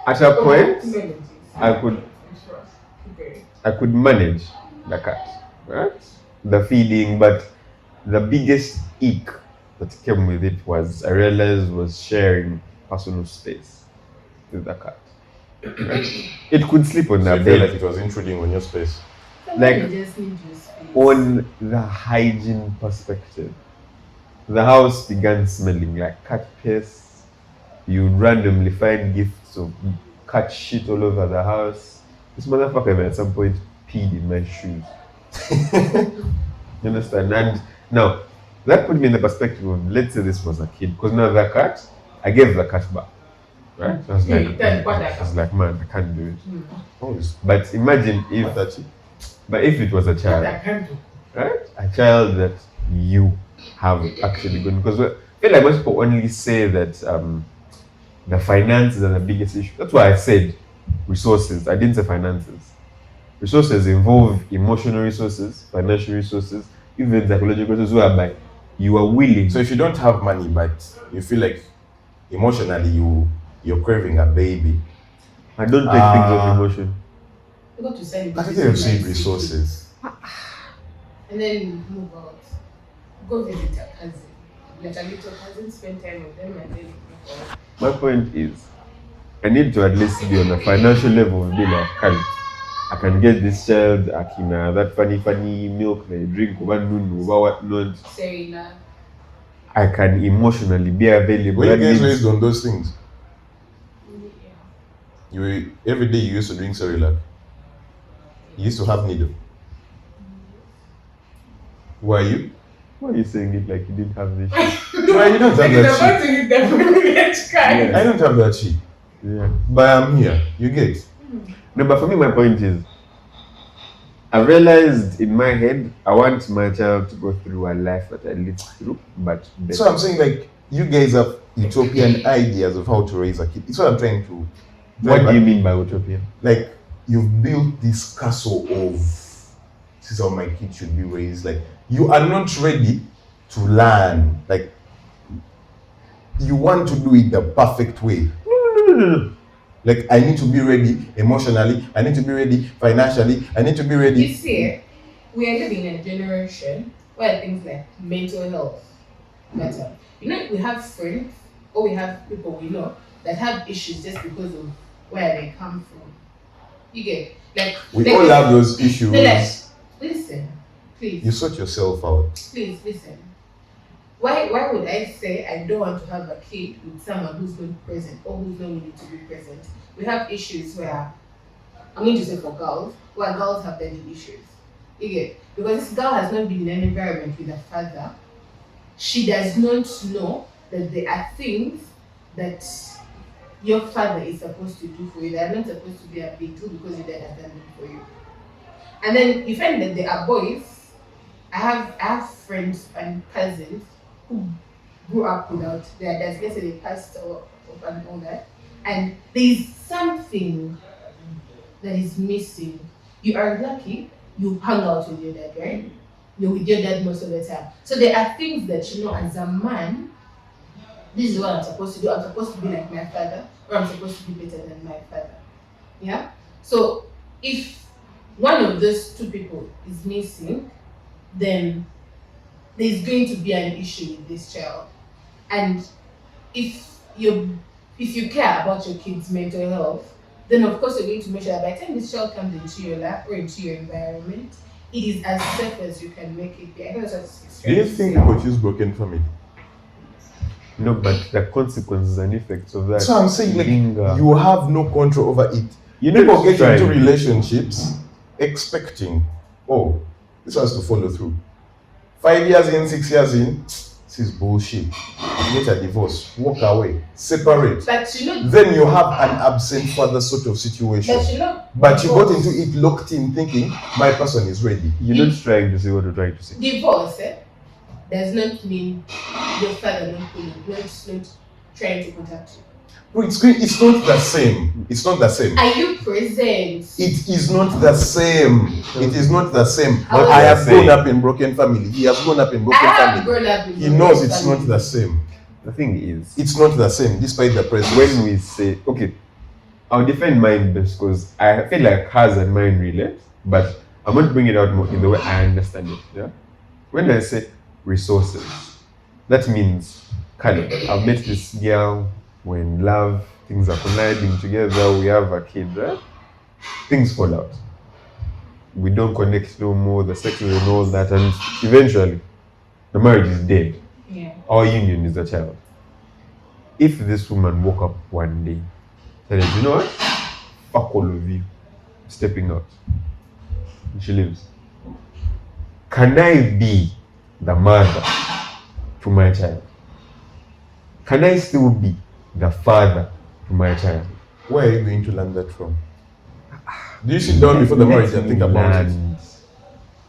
at a point, I could manage the cat, right? The feeding, but the biggest ick that came with it was I realized was sharing personal space with the cat. Right? It could sleep on So the you feel bed, like it was intruding on your space. like You just need your space. on the hygiene perspective. The house began smelling like cat piss. You'd randomly find gifts of cat shit all over the house. This motherfucker even at some point peed in my shoes. You understand? And now that put me in the perspective of, let's say this was a kid, because now the cat, I gave the cat back. Right? I was like, man, I can't do it. Oh, But imagine if, but if it was a child, right? A child that you have actually gone, because I feel like most people only say that the finances are the biggest issue. That's why I said resources. I didn't say finances. Resources involve emotional resources, financial resources, even psychological resources, whereby you are willing. So if you don't have money, but you feel like emotionally you're craving a baby, I don't take things of emotion. You got to send I think you've saved resources. And then move out. Go visit a cousin. Let a little cousin, spend time with them, and then move out. My point is, I need to at least be on a financial level and be like, I can get this child akina that funny milk they drink over noon over whatnot. Serena. I can emotionally be available. Were you guys raised on those things? Yeah. Every day you used to drink Cerelac. You used to have needle. Why you? Why are you saying it like you didn't have this shit? Why you don't have that shit? Yeah. I don't have that shit. Yeah. But I'm here. You get? No, but for me, my point is, I realized in my head, I want my child to go through a life that I lived through, but better. So I'm saying, like, you guys have utopian ideas of how to raise a kid. It's what I'm trying to. What do you mean by utopian? Like, you've built this castle of this is how my kid should be raised. Like, you are not ready to learn. Like, you want to do it the perfect way. No. Like, I need to be ready emotionally, I need to be ready financially, I need to be ready. You see, we are living in a generation where things like mental health matter. You know, we have friends or we have people we know that have issues just because of where they come from. You get we all have those issues. Listen, please. You sort yourself out. Please listen. Why would I say I don't want to have a kid with someone who's not present or who's not willing to be present? We have issues where, I'm going to say for girls, where girls have daddy issues. You get? Because this girl has not been in an environment with a father. She does not know that there are things that your father is supposed to do for you. They are not supposed to be a big deal because your dad has done it for you. And then you find that there are boys. I have friends and cousins who grew up without their dads. Let's say they passed off and all that. And there's something that is missing. You are lucky you hang out with your dad, right? You're with your dad most of the time. So there are things that you know as a man, this is what I'm supposed to do. I'm supposed to be like my father, or I'm supposed to be better than my father. Yeah? So if one of those two people is missing, then there's going to be an issue with this child. And if you care about your kid's mental health, then of course you're going to make sure that by the time this child comes into your lap or into your environment, it is as safe as you can make it be. I think that's what it's Do you think people choose broken family? No, but the consequences and effects of that. So I'm saying, like, you have no control over it. People get into relationships expecting, oh, this has to follow through. 5 years in, 6 years in, this is bullshit. Get a divorce, walk away, separate. But you know, then you have an absent father sort of situation. But you got into it locked in thinking, my person is ready. You're not trying to say what you're trying to say. Divorce does not mean your father not trying to contact you. No, it's not the same. It's not the same. Are you present? It is not the same. It is not the same. I have grown up in broken family. He has grown up in broken family. He knows it's not the same. The thing is, it's not the same, despite the presence. When we say, okay, I'll defend mine best because I feel like hers and mine relate, but I'm going to bring it out more in the way I understand it. Yeah. When I say resources, that means kind of I've met this girl, we're in love, things are colliding together, we have a kid, right? Things fall out. We don't connect no more, the sex and all that, and eventually the marriage is dead. Yeah. Our union is a child. If this woman woke up one day, said, you know what? Fuck all of you, stepping out. And she leaves. Can I be the mother to my child? Can I still be the father to my child? Where are you going to learn that from? Do you sit down before the marriage and think about it?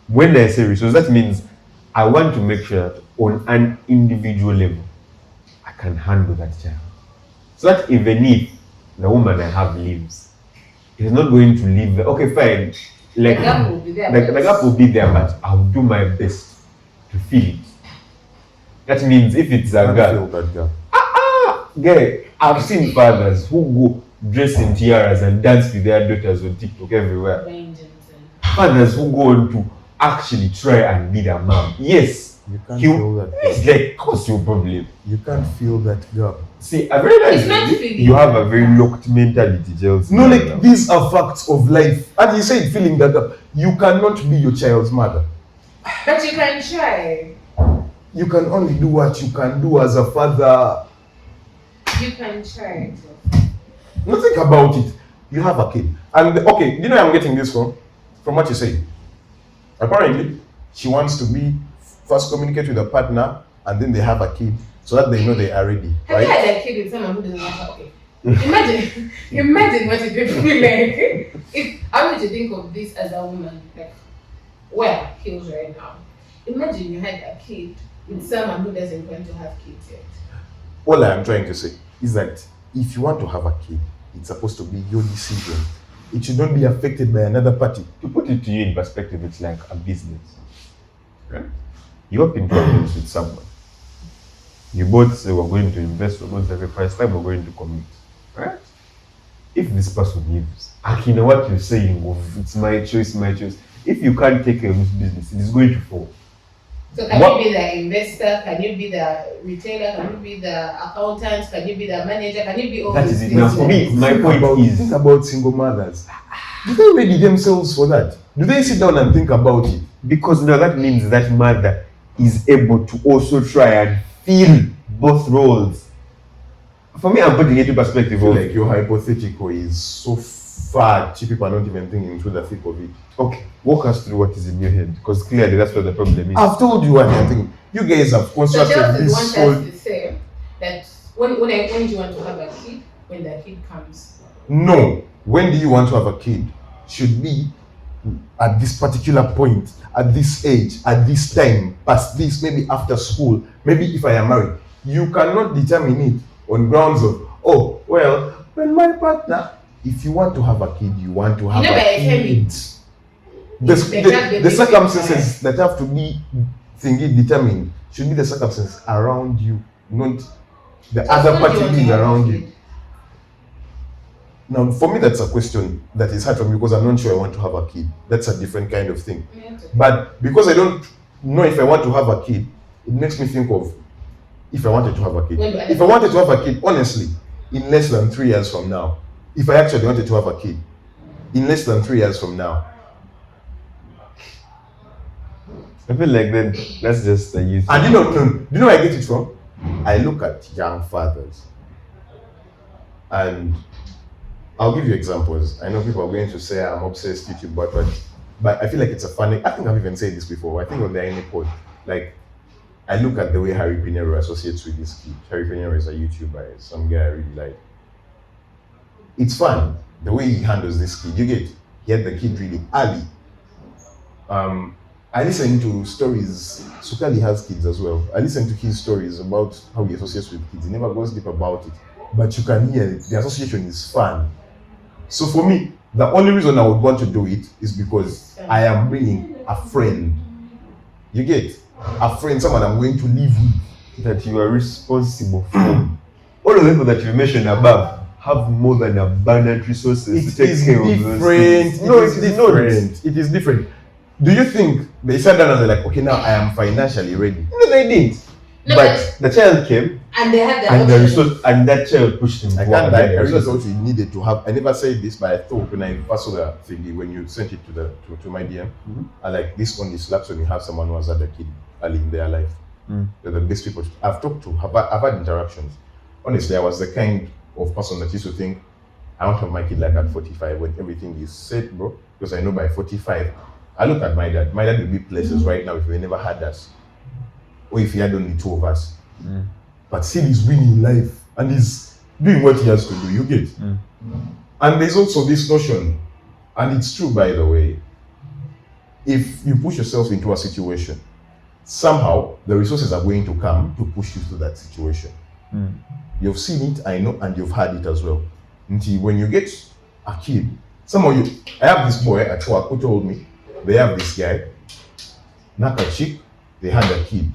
When I say resource, that means I want to make sure that on an individual level, I can handle that child. So that even if the woman I have leaves, he's not going to leave. Okay, fine. Like The gap will be there. the gap will be there, but I'll do my best to fill it. That means if it's a Can't girl, fill that gap. Guy, I've seen fathers who go dress in tiaras and dance with their daughters on TikTok everywhere. Fathers who go on to actually try and be their mom. Yes, You can't fill that it's gap. like, what's your problem? You can't fill that gap. See, I very It's not like feeling you have a that very gap. locked mentality, Chelsea. No, like these are facts of life. And you said filling that gap. You cannot be your child's mother. But you can try. You can only do what you can do as a father. You can try. Now think about it. You have a kid. And okay, you know where I'm getting this from? From what you say. Apparently, she wants to be first communicate with a partner and then they have a kid so that they know they are ready. Have you Right? had a kid with someone who doesn't have a kid? Imagine what it would be like. If I want you to think of this as a woman, like where feels right now. Imagine you had a kid with someone who doesn't want to have kids yet. All I am trying to say is that if you want to have a kid, it's supposed to be your decision. It should not be affected by another party. To put it to you in perspective, it's like a business. Right? You open a business with someone. You both say we're going to invest, we're going to sacrifice time, we're going to commit. Right? If this person leaves, you know what you're saying of it's my choice, my choice. If you can't take care of this business, it is going to fall. So can What- you be the investor? Can you be the retailer? Can you be the accountant? Can you be the manager? Can you be all That these is it. things? Now, for me, my point is think about single mothers. Do they ready themselves for that? Do they sit down and think about it? because now that means that mother is able to also try and fill both roles. For me, I'm putting it into perspective I feel of like your hypothetical is so far, people are not even thinking through the thick of it. okay, walk us through what is in your head because clearly that's what the problem is. I've told you what I'm thinking. You guys have So constructed Chelsea this wants whole. us to say that when do you want to have a kid? When the kid comes. No. When do you want to have a kid? Should be at this particular point, at this age, at this time, past this, maybe after school, maybe if I am married. You cannot determine it on grounds of, oh, well, when my partner, if you want to have a kid, you want to have know, a by the time kid. the The circumstances that have to be determined should be the circumstances around you, not the So other when do party you want to being have a around kid? you. Now, for me, that's a question that is hard for me because I'm not sure I want to have a kid. That's a different kind of thing. Yeah, okay. But because I don't know if I want to have a kid, it makes me think of if I wanted to have a kid. When do I- If I wanted to have a kid, honestly, in less than 3 years from now, if I actually wanted to have a kid, in less than 3 years from now, I feel like then that's just a youth. and do you know where I get it from? I look at young fathers, and I'll give you examples. I know people are going to say I'm obsessed YouTube, but I feel like it's a funny. I think I've even said this before. I think on the any pod, like I look at the way Harry Pinero associates with this kid. Harry Pinero is a YouTuber, some guy I really like. It's fun the way he handles this kid. You get he had the kid really early. I listen to stories. Sukali has kids as well. I listen to his stories about how he associates with kids. He never goes deep about it, but you can hear the association is fun. So for me, the only reason I would want to do it is because I am bringing a friend. You get a friend, someone I'm going to live with. that you are responsible for. All of the people that you mentioned above have more than abundant resources to It take is care of those different. things. No, it is different. It is different. Do you think they sat down and they're like, okay, now I am financially ready? No, they didn't. No, but the child came, and they had and the resource, and that child pushed him. I can't lie. I really thought you needed to have. I never said this, but I thought when I first saw the thingy, when you sent it to my DM, I like this only slaps when you have someone who has had a kid early in their life. They're the best people. I've talked to. I've had interactions. Honestly, I was the kind of person that used to think I want to have my kid like at 45 when everything is set, bro. Because I know by 45, I look at my dad. My dad would be places right now if he never had us, or if he had only 2 of us. But still he's winning life and he's doing what he has to do, you get? And there's also this notion, and it's true by the way, if you push yourself into a situation, somehow the resources are going to come to push you through that situation. You've seen it, I know, and you've had it as well. Until when you get a kid, I have this boy at work who told me they have this guy, not a chick, they had a kid.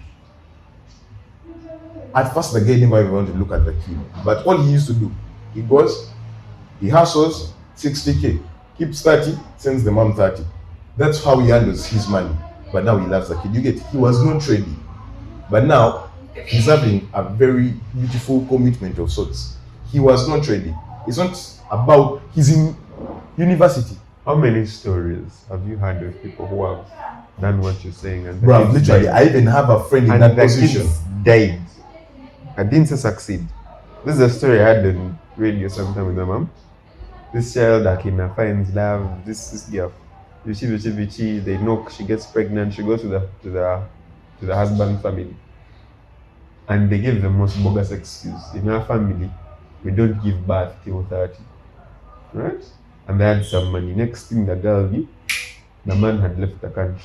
At first, the guy never even wanted to look at the kid. But all he used to do, he goes, he hustles 60K, keeps 30, sends the mom 30. That's how he handles his money. But now he loves the kid. You get, he was not trendy. But now, he's having a very beautiful commitment of sorts. He was not trendy. It's not about, he's in university. How many stories have you heard of people who have done what you're saying? And Bro, literally, I even have a friend in that position. Died. I didn't say succeed. This is a story I had on radio sometime with my mom. This child that finds love, this girl. Vichi, they knock, she gets pregnant, she goes to the husband's family. And they give the most bogus excuse. In our family, we don't give birth till 30. Right? And they had some money. Next thing the girl knew, the man had left the country.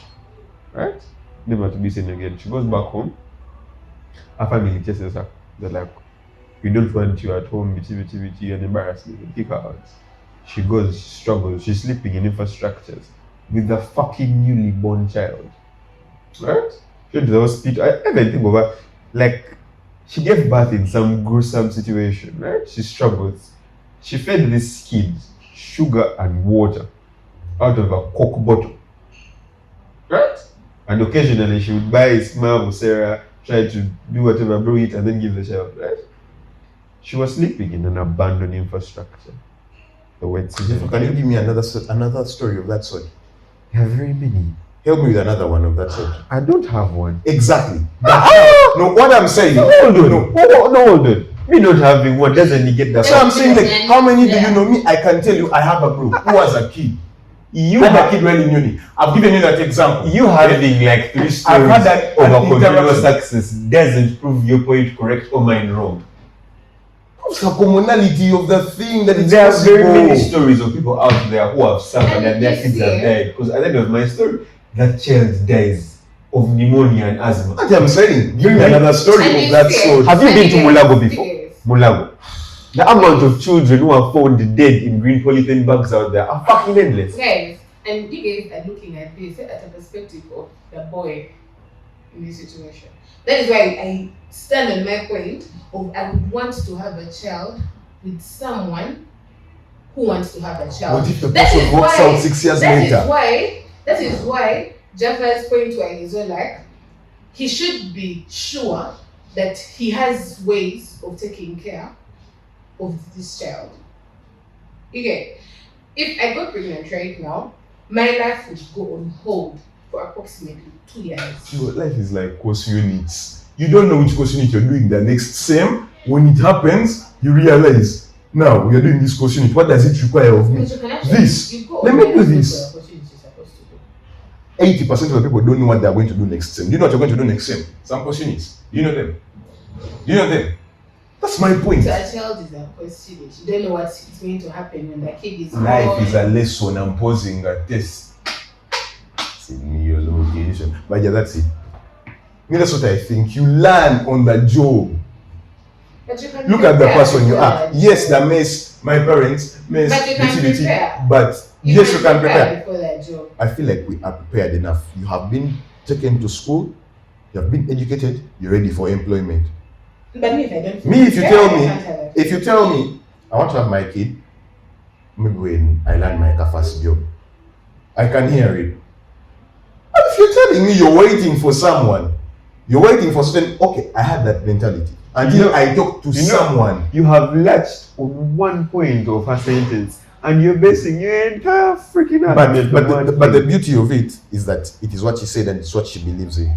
Right? Never to be seen again. She goes back home. Her family chases her. They're like, we don't want you at home, bichi, and embarrassment. They kick her out. She goes, she struggles, she's sleeping in infrastructures with a fucking newly born child. Right? She went to the hospital. I even think about, like, she gave birth in some gruesome situation, right? She struggles. She fed this kid sugar and water out of a Coke bottle. Right? And occasionally she would buy Smile, Sarah, try to do whatever, brew it, and then give the child, right? She was sleeping in an abandoned infrastructure. The wet season. Can you give me another story of that sort? There are very many. Help me with another one of that sort. I don't have one. Exactly. No, what I'm saying. Hold on. Me not having one doesn't negate that. So I'm saying, like, how many do you know? Me, I can tell you, I have a bro who was a kid. You had a kid when in uni. I've given you that example. You having like 3 stories I've had that of a continuous success doesn't prove your point correct or mine wrong. What's the commonality of the thing that it's There are possible? very many stories of people out there who have suffered and their kids have died. Because at the end of my story, that child dies of pneumonia and asthma. What I'm saying, give me another story of that sort. Have you been to Mulago before? Mulago. The amount of children who are found dead in green polythene bags out there are fucking endless. Guys, and you guys are looking at this at the perspective of the boy in this situation. That is why I stand on my point of I would want to have a child with someone who wants to have a child. What if the person walks out 6 years later? That is why Jaffa's point to is like he should be sure that he has ways of taking care of this child. Okay, if I got pregnant right now, my life would go on hold for approximately 2 years. Your life is like course units. You don't know which course unit you're doing the next same. When it happens, you realize, now we are doing this course unit. What does it require of me? This. Let me do this. 80% of the people don't know what they're going to do next sem. Do you know what you're going to do next sem? Some course units. Do you know them? Do you know them? That's my point. So a child is a question. You don't know what's going to happen when the kid is born. Life is a lesson. I'm posing a test. It's in your location. But yeah, that's it. Me, that's what I think. You learn on the job. Look at the person you are. Yes, the mess, my parents, mess, but you can prepare. But yes, you can prepare. Before that job. I feel like we are prepared enough. You have been taken to school, you have been educated, you're ready for employment. But me, if I don't Me, if you tell me, I want to have my kid maybe when I land my first job. I can hear it. And if you're telling me you're waiting for someone, you're waiting for something, okay, I had that mentality. Until I talk to someone. You have latched on one point of her sentence and you're basing your entire freaking argument. But the beauty of it is that it is what she said and it's what she believes in.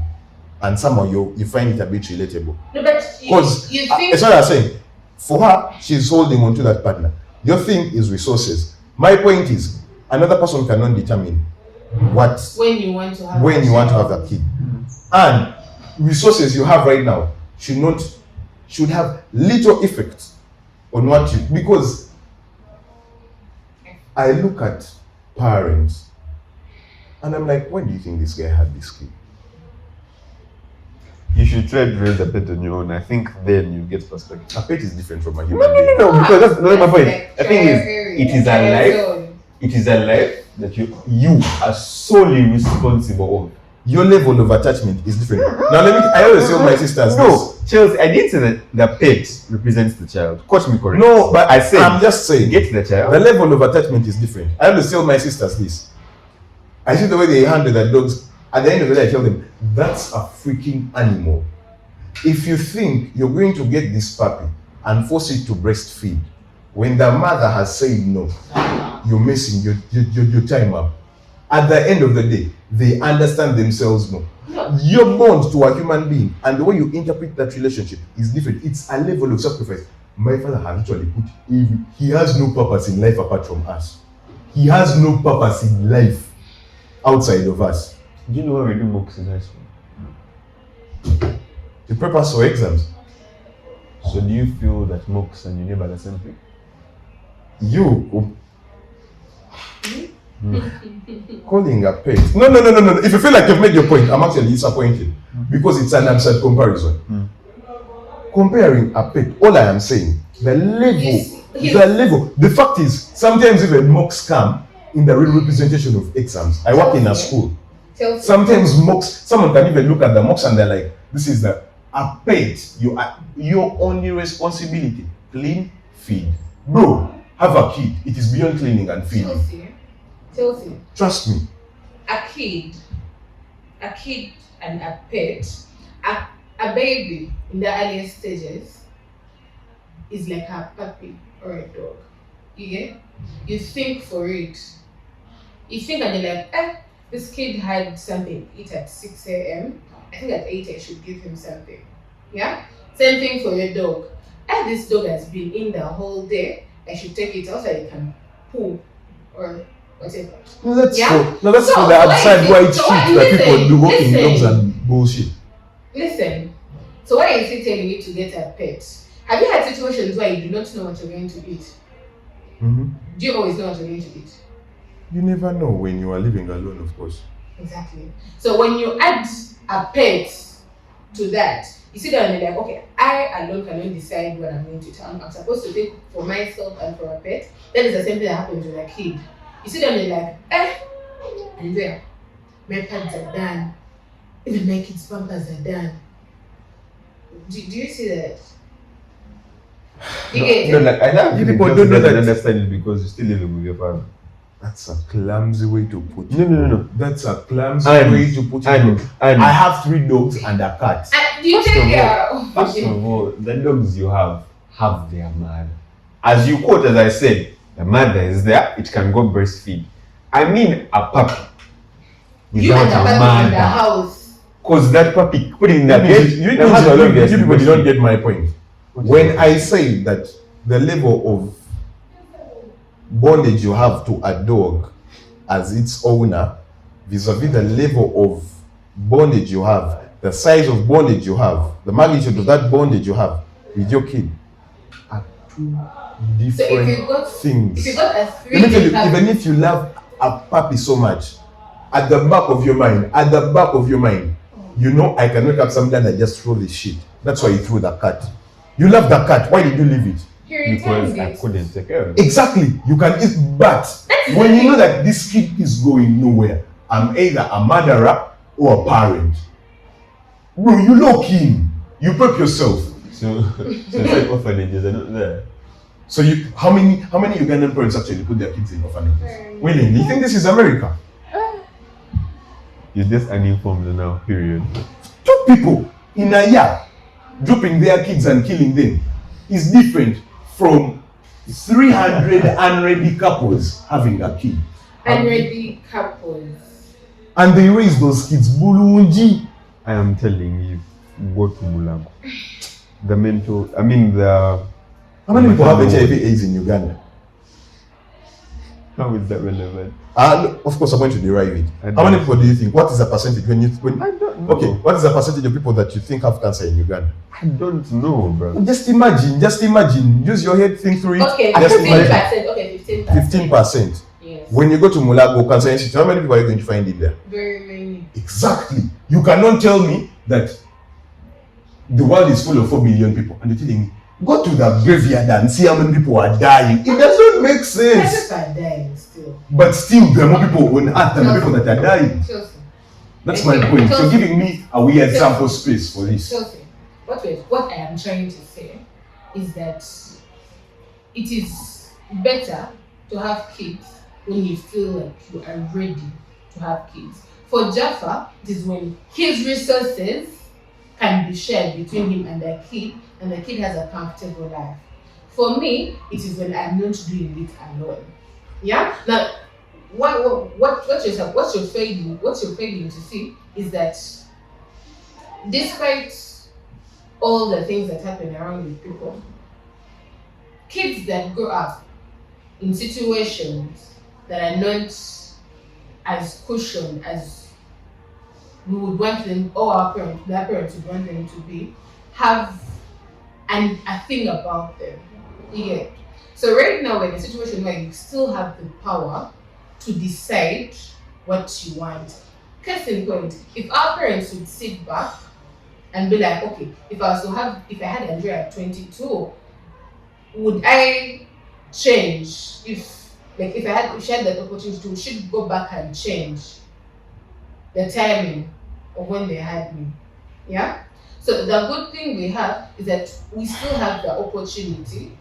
And somehow you find it a bit relatable. No, but because you think it's what I'm saying. For her, she's holding on to that partner. Your thing is resources. My point is, another person cannot determine when you want to have that kid. And resources you have right now should have little effect on what you, because I look at parents and I'm like, when do you think this guy had this kid? You should try to raise a pet on your own. I think then you get perspective. A pet is different from a human being. No, because that's my point. The thing is, it is a life that you are solely responsible of. Your level of attachment is different. Now I always tell my sisters Chelsea, I didn't say that the pet represents the child. Quote me correctly. No, but I'm just saying, get the child. The level of attachment is different. I always tell my sisters this. I see the way they handle their dogs. At the end of the day, I tell them, that's a freaking animal. If you think you're going to get this puppy and force it to breastfeed, when the mother has said no, you're messing your time up. At the end of the day, they understand themselves more. Your bond to a human being and the way you interpret that relationship is different. It's a level of sacrifice. My father has actually he has no purpose in life apart from us. He has no purpose in life outside of us. Do you know why we do mocks in high school? The purpose for exams. So do you feel that mocks and your neighbor are the same thing? Calling a pet. No. If you feel like you've made your point, I'm actually disappointed because it's an absurd comparison. Comparing a pet, all I am saying, the fact is, sometimes even mocks come in the real representation of exams. I work in a school. Sometimes mocks, someone can even look at the mocks and they're like, this is a pet. Your only responsibility, clean, feed. Bro, have a kid. It is beyond cleaning and feeding. Chelsea. Trust me. A kid and a pet, a baby in the earliest stages is like a puppy or a dog. You get? You think for it. You think and you're like, this kid had something to eat at 6 a.m. I think at 8 I should give him something. Yeah? Same thing for your dog. This dog has been in the whole day, I should take it out so it can poo or whatever. No, that's for the outside white shit that people do walking dogs and bullshit. Listen, so why is he telling you to get a pet? Have you had situations where you do not know what you're going to eat? Mm-hmm. Do you always know what you're going to eat? You never know when you are living alone, of course. Exactly. So when you add a pet to that, you sit down and you're like, okay, I alone cannot decide what I'm going to eat. I'm supposed to think for myself and for a pet. That is the same thing that happens with a kid. You sit down and you're like, Andrea, my pads are done. Even my kids' pampers are done. Do you see that? I have you people don't know that. Understand it because you're still living with your father. That's a clumsy way to put it. No. That's a clumsy way to put it. I have 3 dogs and a cat. Do you take care? First of all, the dogs you have their mother. As you quote, as I said, the mother is there, it can go breastfeed. I mean a puppy. You and the puppy in the house. Because that puppy, put it in the cage, you people don't get my point. When I say that the level of bondage you have to a dog as its owner vis-a-vis the level of bondage you have, the size of bondage you have, the magnitude of that bondage you have with your kid are 2 different things. If you got a 3, let me tell you, even if you love a puppy so much, at the back of your mind, you know I can wake up someday and I just throw this shit. That's why you threw the cat. You love the cat. Why did you leave it? Because I couldn't take care of it. Exactly. You can eat, but when you know that this kid is going nowhere, I'm either a murderer or a parent. Bro, you lock him. You prep yourself. So it's like orphanages are not there. So how many Ugandan parents actually put their kids in orphanages? Willingly? You think this is America? You're just uninformed now, period. 2 people in a year dropping their kids and killing them is different from 300 unready couples having a kid. Unready couples. And they raise those kids bulungi. I am telling you, go to Mulago. The How many people have HIV/AIDS in Uganda? How is that relevant? Of course, I'm going to derive it. How many people do you think? What is the percentage I don't know. Okay, what is the percentage of people that you think have cancer in Uganda? I don't know, bro. Just imagine. Use your head, think through it. Okay, Just 15%. Okay, 15%. 15%. Yes. When you go to Mulago Cancer Institute, how many people are you going to find in there? Very many. Exactly. You cannot tell me that the world is full of 4 billion people and you're telling me, go to the graveyard and see how many people are dying. It doesn't make sense. People are dying still. But still, there are more people on earth than the people that are dying. Chelsea. That's my point. You're giving me a weird sample space for this. Chelsea, what I am trying to say is that it is better to have kids when you feel like you are ready to have kids. For Jaffa, it is when his resources can be shared between him and the kid has a comfortable life. For me, it is when I'm not doing it alone. Yeah? Now, what you're failing to see is that despite all the things that happen around with people, kids that grow up in situations that are not as cushioned as we would want them, or their parents would want them to be, have a thing about them. Yeah. So right now we're in a situation where you still have the power to decide what you want. Case in point, if our parents would sit back and be like, okay, if I had Andrea at 22, would I change? If she had that opportunity to, she'd go back and change the timing of when they had me. Yeah? So the good thing we have is that we still have the opportunity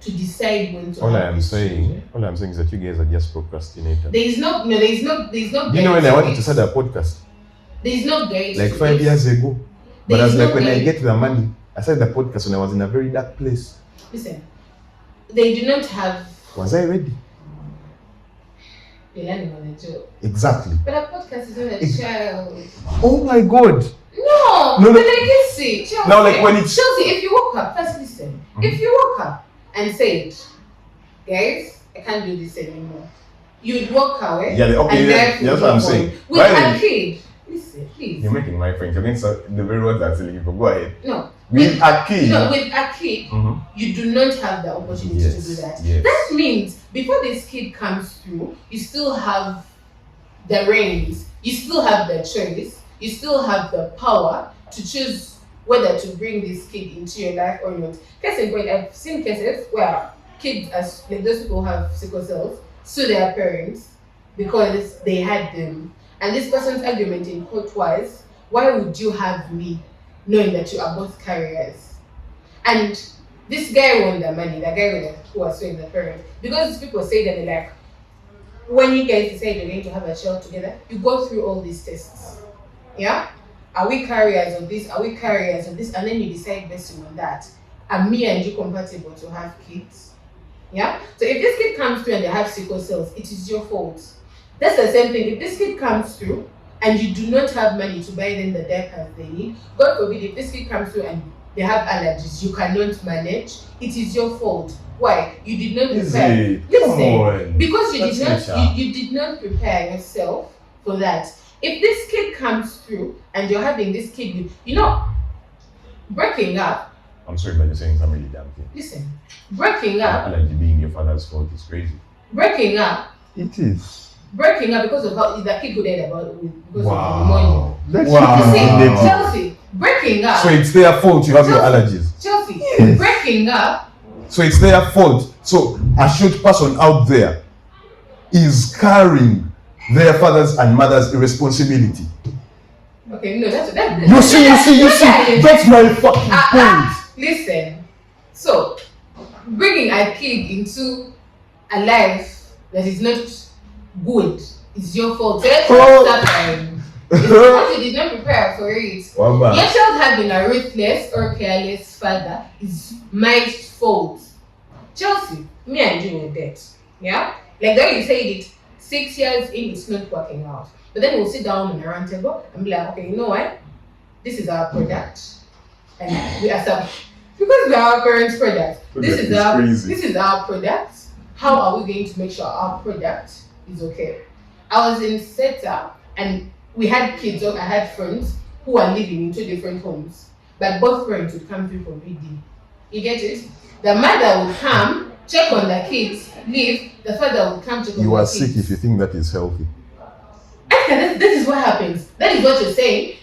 to decide when to. All I'm saying is that you guys are just procrastinators. There is no. Do you know when I wanted to start a podcast? There is no guide. Like 5 years ago. But I was like, when I get the money, I started the podcast when I was in a very dark place. Listen, they do not have. Was I ready? You're learning on the job. Exactly. But a podcast is not a child. Oh my God. No, but like you see, Chelsea. Now, like when it's Chelsea, if you woke up, first listen. If you woke up and said, guys, I can't do this anymore, you'd walk away. Yeah, okay, that's what I'm saying. With a kid. Listen, please. You're making my point. You're going to the very words I'm telling you. Go ahead. No. With a kid. No, with a kid, you do not have the opportunity to do that. Yes. That means before this kid comes through, you still have the reins, you still have the choice, you still have the power to choose whether to bring this kid into your life or not. Case in point, I've seen cases where kids, like those people who have sickle cells, sue their parents because they had them. And this person's argument in court was, why would you have me knowing that you are both carriers? And this guy won the money, the guy who was suing the parent. Because people say that they're like, when you guys decide you're going to have a child together, you go through all these tests. Yeah? Are we carriers of this? Are we carriers of this? And then you decide based on that. Are me and you compatible to have kids? Yeah? So if this kid comes through and they have sickle cells, it is your fault. That's the same thing. If this kid comes through and you do not have money to buy them the diapers they need, God forbid, if this kid comes through and they have allergies you cannot manage, it is your fault. Why? You did not prepare. Listen, because you did not prepare yourself for that. If this kid comes through and you're having this kid with, breaking up. I'm sorry, but you're saying some really damn thing. Listen, breaking up. Allergy being your father's fault is crazy. Breaking up. It is. Breaking up because of how the kid could end because wow. of pneumonia. Wow. You see, Chelsea, breaking up. So it's their fault you have your allergies. Chelsea, yes. Breaking up. So it's their fault. So a short person out there is carrying their fathers and mothers' irresponsibility. Okay, no, that's you see. That's my fucking point. Listen, so bringing a kid into a life that is not good is your fault. So let's not start it's because you did not prepare for it. Your child having a ruthless or careless father is my fault. Chelsea, me and you were dead. Yeah? Like that you said it, 6 years in, it's not working out. But then we'll sit down on a round table and be like, okay, you know what? This is our product. And we accept because we are our parents' product. This is our product. How are we going to make sure our product is okay? I was in setup and we had kids, or I had friends who were living in 2 different homes. But both parents would come through for reading. You get it? The mother would come, check on the kids, leave, the father would come check on the kids. You are sick if you think that is healthy. This is what happens. That is what you're saying.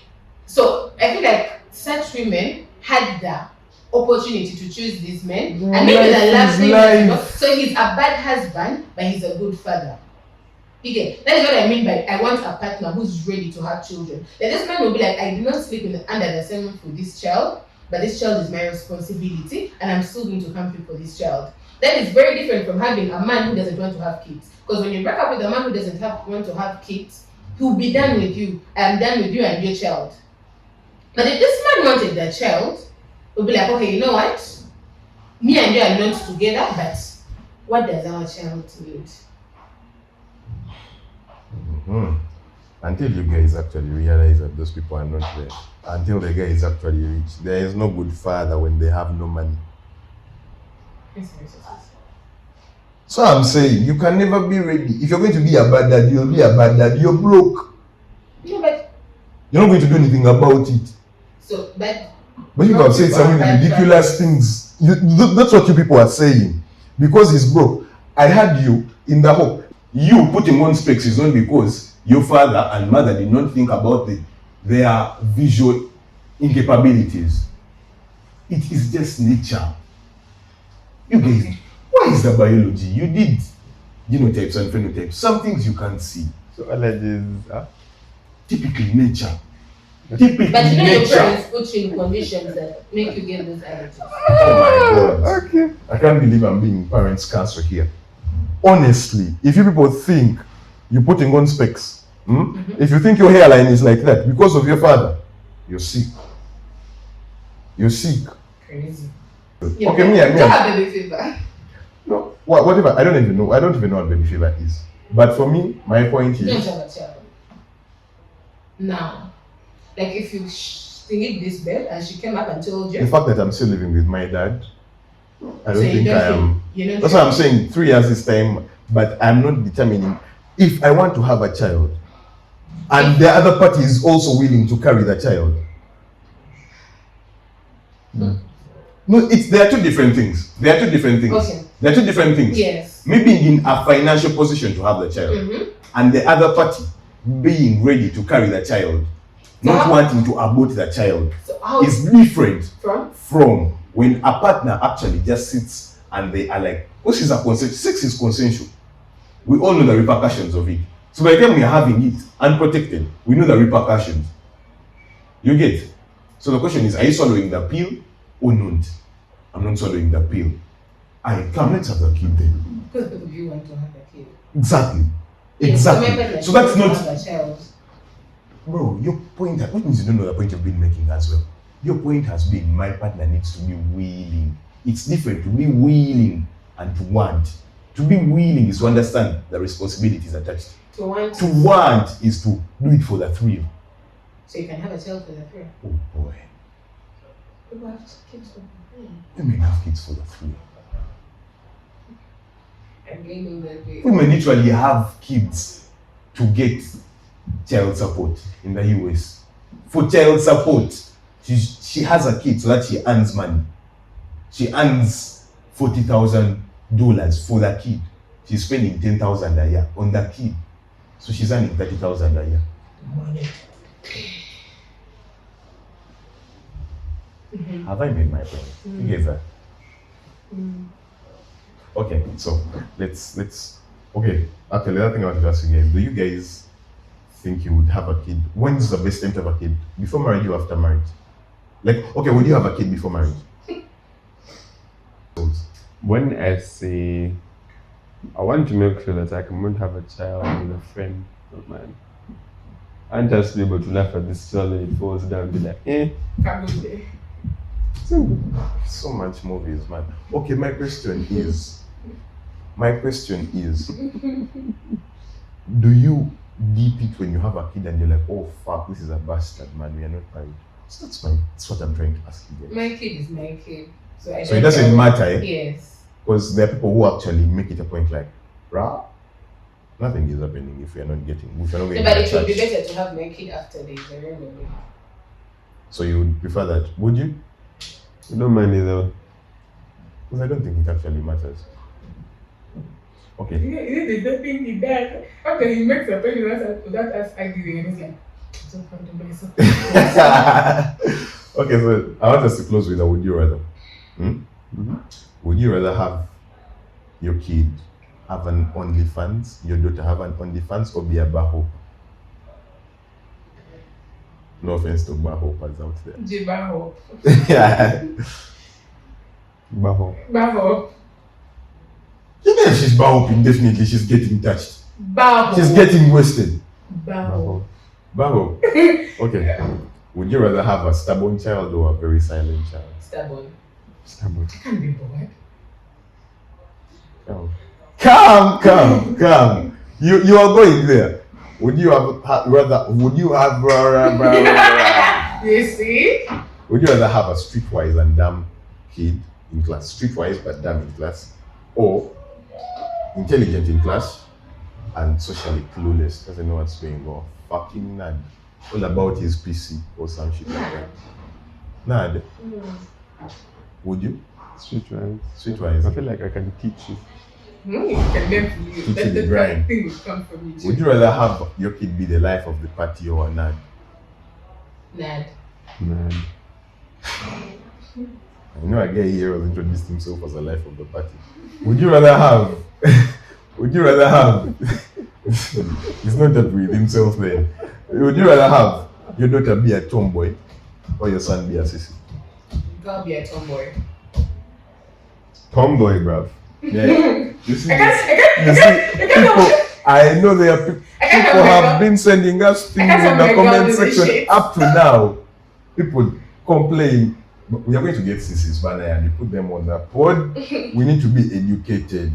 So I feel like such women had the opportunity to choose these men, and maybe the last thing. So he's a bad husband, but he's a good father. Okay, that is what I mean by I want a partner who's ready to have children. Like this man will be like, I did not sleep under the same roof with this child, but this child is my responsibility, and I'm still going to come through for this child. That is very different from having a man who doesn't want to have kids. Because when you break up with a man who doesn't want to have kids, he'll be done with you. I am done with you and your child. But if this man wanted the child, we'll be like, okay, you know what? Me and you are not together, but what does our child need? Mm-hmm. Until you guys actually realize that those people are not there. Until the guy is actually rich. There is no good father when they have no money. So I'm saying, you can never be ready. If you're going to be a bad dad, you'll be a bad dad. You're broke. Yeah, but you're not going to do anything about it. So, but you can say some ridiculous things. That's what you people are saying. Because he's broke. I had you in the hope. You putting on specs is not because your father and mother did not think about their visual incapabilities. It is just nature. You guys, why is the biology? You did genotypes and phenotypes. Some things you can't see. So allergies are typically nature. But you know your parents put you in conditions that make you get those allergies. Oh my God. Okay. I can't believe I'm being parents' cancer here. Honestly, if you people think you're putting on specs, if you think your hairline is like that because of your father, you're sick. You're sick. Crazy. Okay, me. You have baby fever. No, whatever. I don't even know what baby fever is. But for me, my point is. You don't have a child. Now, like if you thingy this bed and she came up and told you. The fact that I'm still living with my dad, I don't so think I am. That's why I'm saying 3 years is time, but I'm not determining if I want to have a child, and the other party is also willing to carry the child. No, there are two different things. Okay. There are two different things. Yes. Me being in a financial position to have the child, and the other party being ready to carry the child, not wanting to abort the child, is different from when a partner actually just sits and they are like, sex is consensual. We all know the repercussions of it. So by the time we are having it unprotected, we know the repercussions. You get? So the question is, are you swallowing the pill or not? I'm not swallowing the pill. Let's have the kid then. Because both of you want to have a kid. Exactly. Yes, Exactly. So that's not. Have a child. Bro, your point, which means you don't know the point you've been making as well. Your point has been, my partner needs to be willing. It's different to be willing and to want. To be willing is to understand the responsibilities attached. To want is to do it for the thrill. So you can have a child for the thrill. Oh boy. People have kids for the thrill. Women have kids for the thrill. I'm gaining that way. Women literally have kids to get child support in the US. For child support, she has a kid so that she earns money. She earns $40,000 for the kid. She's spending $10,000 a year on the kid. So she's earning $30,000 a year. Money. Have I made my point? You get that? Okay, so let's okay. Actually, the other thing I wanted to ask you guys, do you guys think you would have a kid? When is the best time to have a kid? Before marriage or after marriage? Like, okay, would you have a kid before marriage? When I say I want to make sure that I can have a child with a friend of mine, and just be able to laugh at this child when it falls down and be like, Family. simple. So much movies, man. Okay, my question is, do you deep it when you have a kid and you're like, oh fuck, this is a bastard, man, we are not married? So that's what I'm trying to ask you guys. My kid is my kid. So it doesn't matter, eh? Yes. Because there are people who actually make it a point like, rah, nothing is happening if you're not getting, if you're not getting But it would be attached. better to have my kid after this. I remember. So you would prefer that, would you? I don't mind either. Because I don't think it actually matters. Okay. There's nothing in that. After he makes a point without us arguing, and it's like, it's so proud of myself. Okay, so I want us to close with a would you rather. Would you rather have your kid have an OnlyFans, your daughter have an OnlyFans, or be a baho? No offense to baho fans out there. Baho. Yeah. Baho. Even if she's bahoping, definitely she's getting touched. Baho. She's getting wasted. Baho. Baho. Okay. Would you rather have a stubborn child or a very silent child? Stubborn. Stubborn. I can't be bored. Come. You are going there. Would you You see? Would you rather have a streetwise and dumb kid in class? Streetwise but dumb in class, or intelligent in class and socially clueless, doesn't know what's going on? Fucking nerd. All about his PC or some shit like that. Nerd. Would you? Streetwise. I feel like I can teach you. You can learn from you. Teach you the That grind. thing will come from you too. Would you rather have your kid be the life of the party or a nerd? Nerd. Man. I know a guy here was introduced himself as the life of the party. Would you rather have he's not that with himself then. Would you rather have your daughter be a tomboy or your son be a sissy? You can't be a tomboy. Tomboy, bruv. Yeah. You see, People, I know there are people have been sending us things in the comment section up to now. People complain. But we are going to get sissies, but and you put them on the pod. We need to be educated.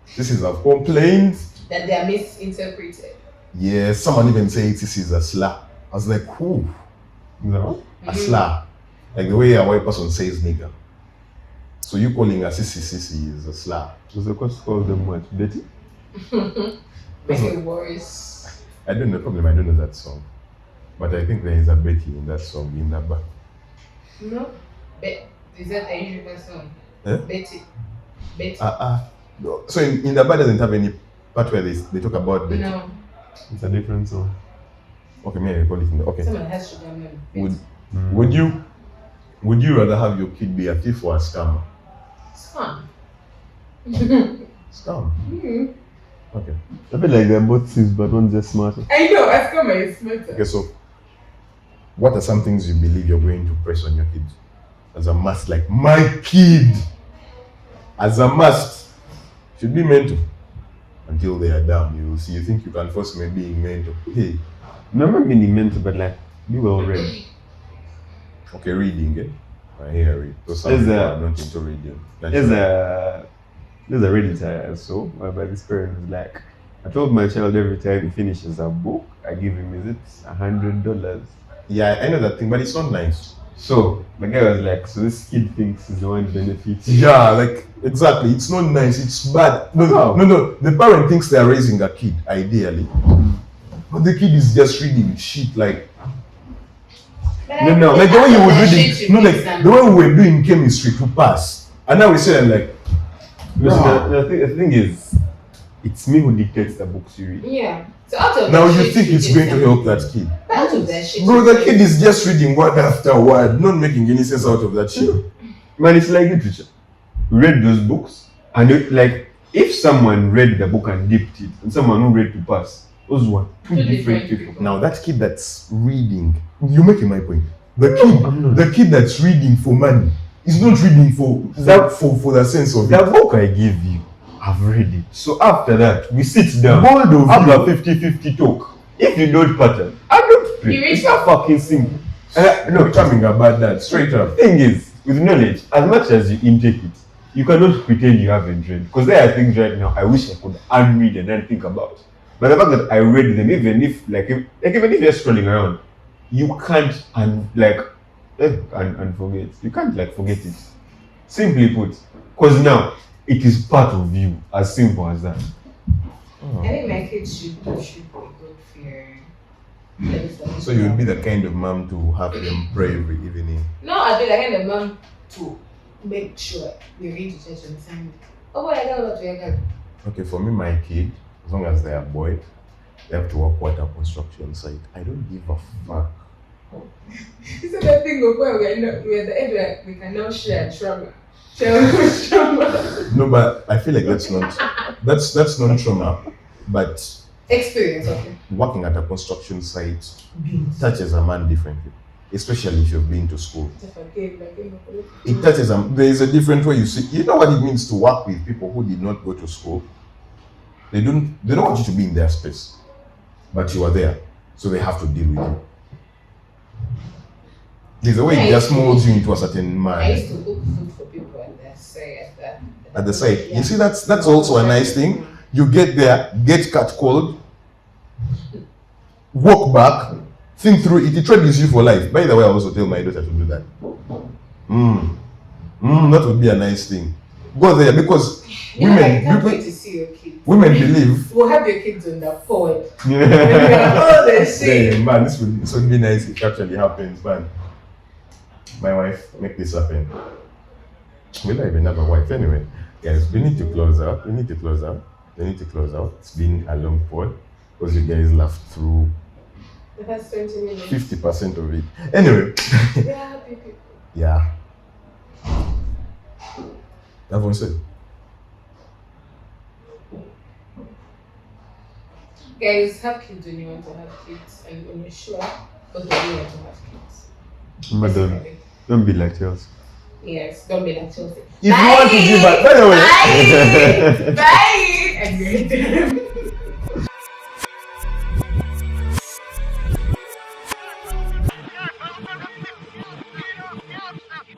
Sissies have complained that they are misinterpreted. Yeah, someone even said this is a slur. I was like, who? No. A slur. Like the way a white person says nigga. So you calling a sissy is a slur. Was the course called them what? Betty? Betty Worries. I don't know, problem, I don't know that song. But I think there is a Betty in that song, in that back. No? Is that a usual song? Eh? Betty. No. So in the bar doesn't have any part where they talk about Betty? No. It's a different song. Okay, maybe I call it in the, okay. Someone has sugar man. Would you rather have your kid be a thief or a scammer? Scam. Scam? Okay. I feel like they're both thieves, but one's just smarter. I know, a scammer is smarter. Okay, so what are some things you believe you're going to press on your kid as a must? Like, my kid as a must should be mental until they are dumb. You will see. You think you can force me being mental? Hey, Never meaning mental, but like be well read. okay, reading. I hear read. So some There's people a- are not into reading. There's a Reddit I saw whereby this parent was like, I told my child every time he finishes a book, I give him $100. Yeah, I know that thing, but it's not nice. So the guy was like, so this kid thinks he's the one benefiting. Yeah, like exactly. It's not nice. It's bad. No. The parent thinks they are raising a kid, ideally, but the kid is just reading shit. Like no. Like the way you would read it. No, like the way we were doing chemistry to pass, and now we say I'm like, The thing is, it's me who dictates the books you read. Yeah. So out of now that you shit, think it's get going to some- help that kid? Out of that shit. Bro, the kid is just reading word after word, not making any sense out of that shit. Man, it's like literature. We read those books, and like if someone read the book and dipped it, and someone who read to pass, those were two different people. Now that kid that's reading, you're making my point. The kid that's reading for money It's not reading for the sense of The it. book I gave you, I've read it. So after that, we sit down, Bold of have you. a 50-50 talk. If you don't pattern, I don't pray. You read It's not fucking simple. No, charming about that. Straight up. The thing is, with knowledge, as much as you intake it, you cannot pretend you haven't read. Because there are things right now I wish I could unread and then think about. But the fact that I read them, even if even if you're scrolling around, you can't and forget. You can't forget it. Simply put, because now it is part of you. As simple as that. I think my kids should be good fear. So you would be the kind of mom to have them pray every evening. No, I'd be the kind of mom to make sure we read the church on Sunday. Oh, boy, I don't know what to do. Okay, for me, my kid, as long as they are boy, they have to work water construction site. I don't give a fuck. It's a thing of where we're the end where we can now share trauma. Trauma. No, but I feel like that's not trauma, but Experience, okay. working at a construction site touches a man differently, especially if you've been to school. It touches there is a different way you see. You know what it means to work with people who did not go to school. They don't want you to be in their space, but you are there, so they have to deal with you. There's a way it just molds you into a certain man. I used to cook food for people at the site. You see, that's also a nice thing. You get there, get cut cold, walk back, think through it. It trains you for life. By the way, I also tell my daughter to do that. That would be a nice thing. Go there because I can't wait to see your kids. Women believe. We'll have your kids on the forward. Yeah, man, this would be nice if it actually happens, man. My wife, make this happen. We don't even have a wife anyway. Guys, we need to close out. It's been a long pod because you guys laughed through The first 20 minutes. 50% of it. Anyway. Yeah, happy people. Yeah. That's what I said. Guys, have kids when you want to have kids, and when you're sure, because when you want to have kids. But don't be like Chelsea. Yes, don't be like Chelsea. If you want to give back, by the way. Bye! Bye!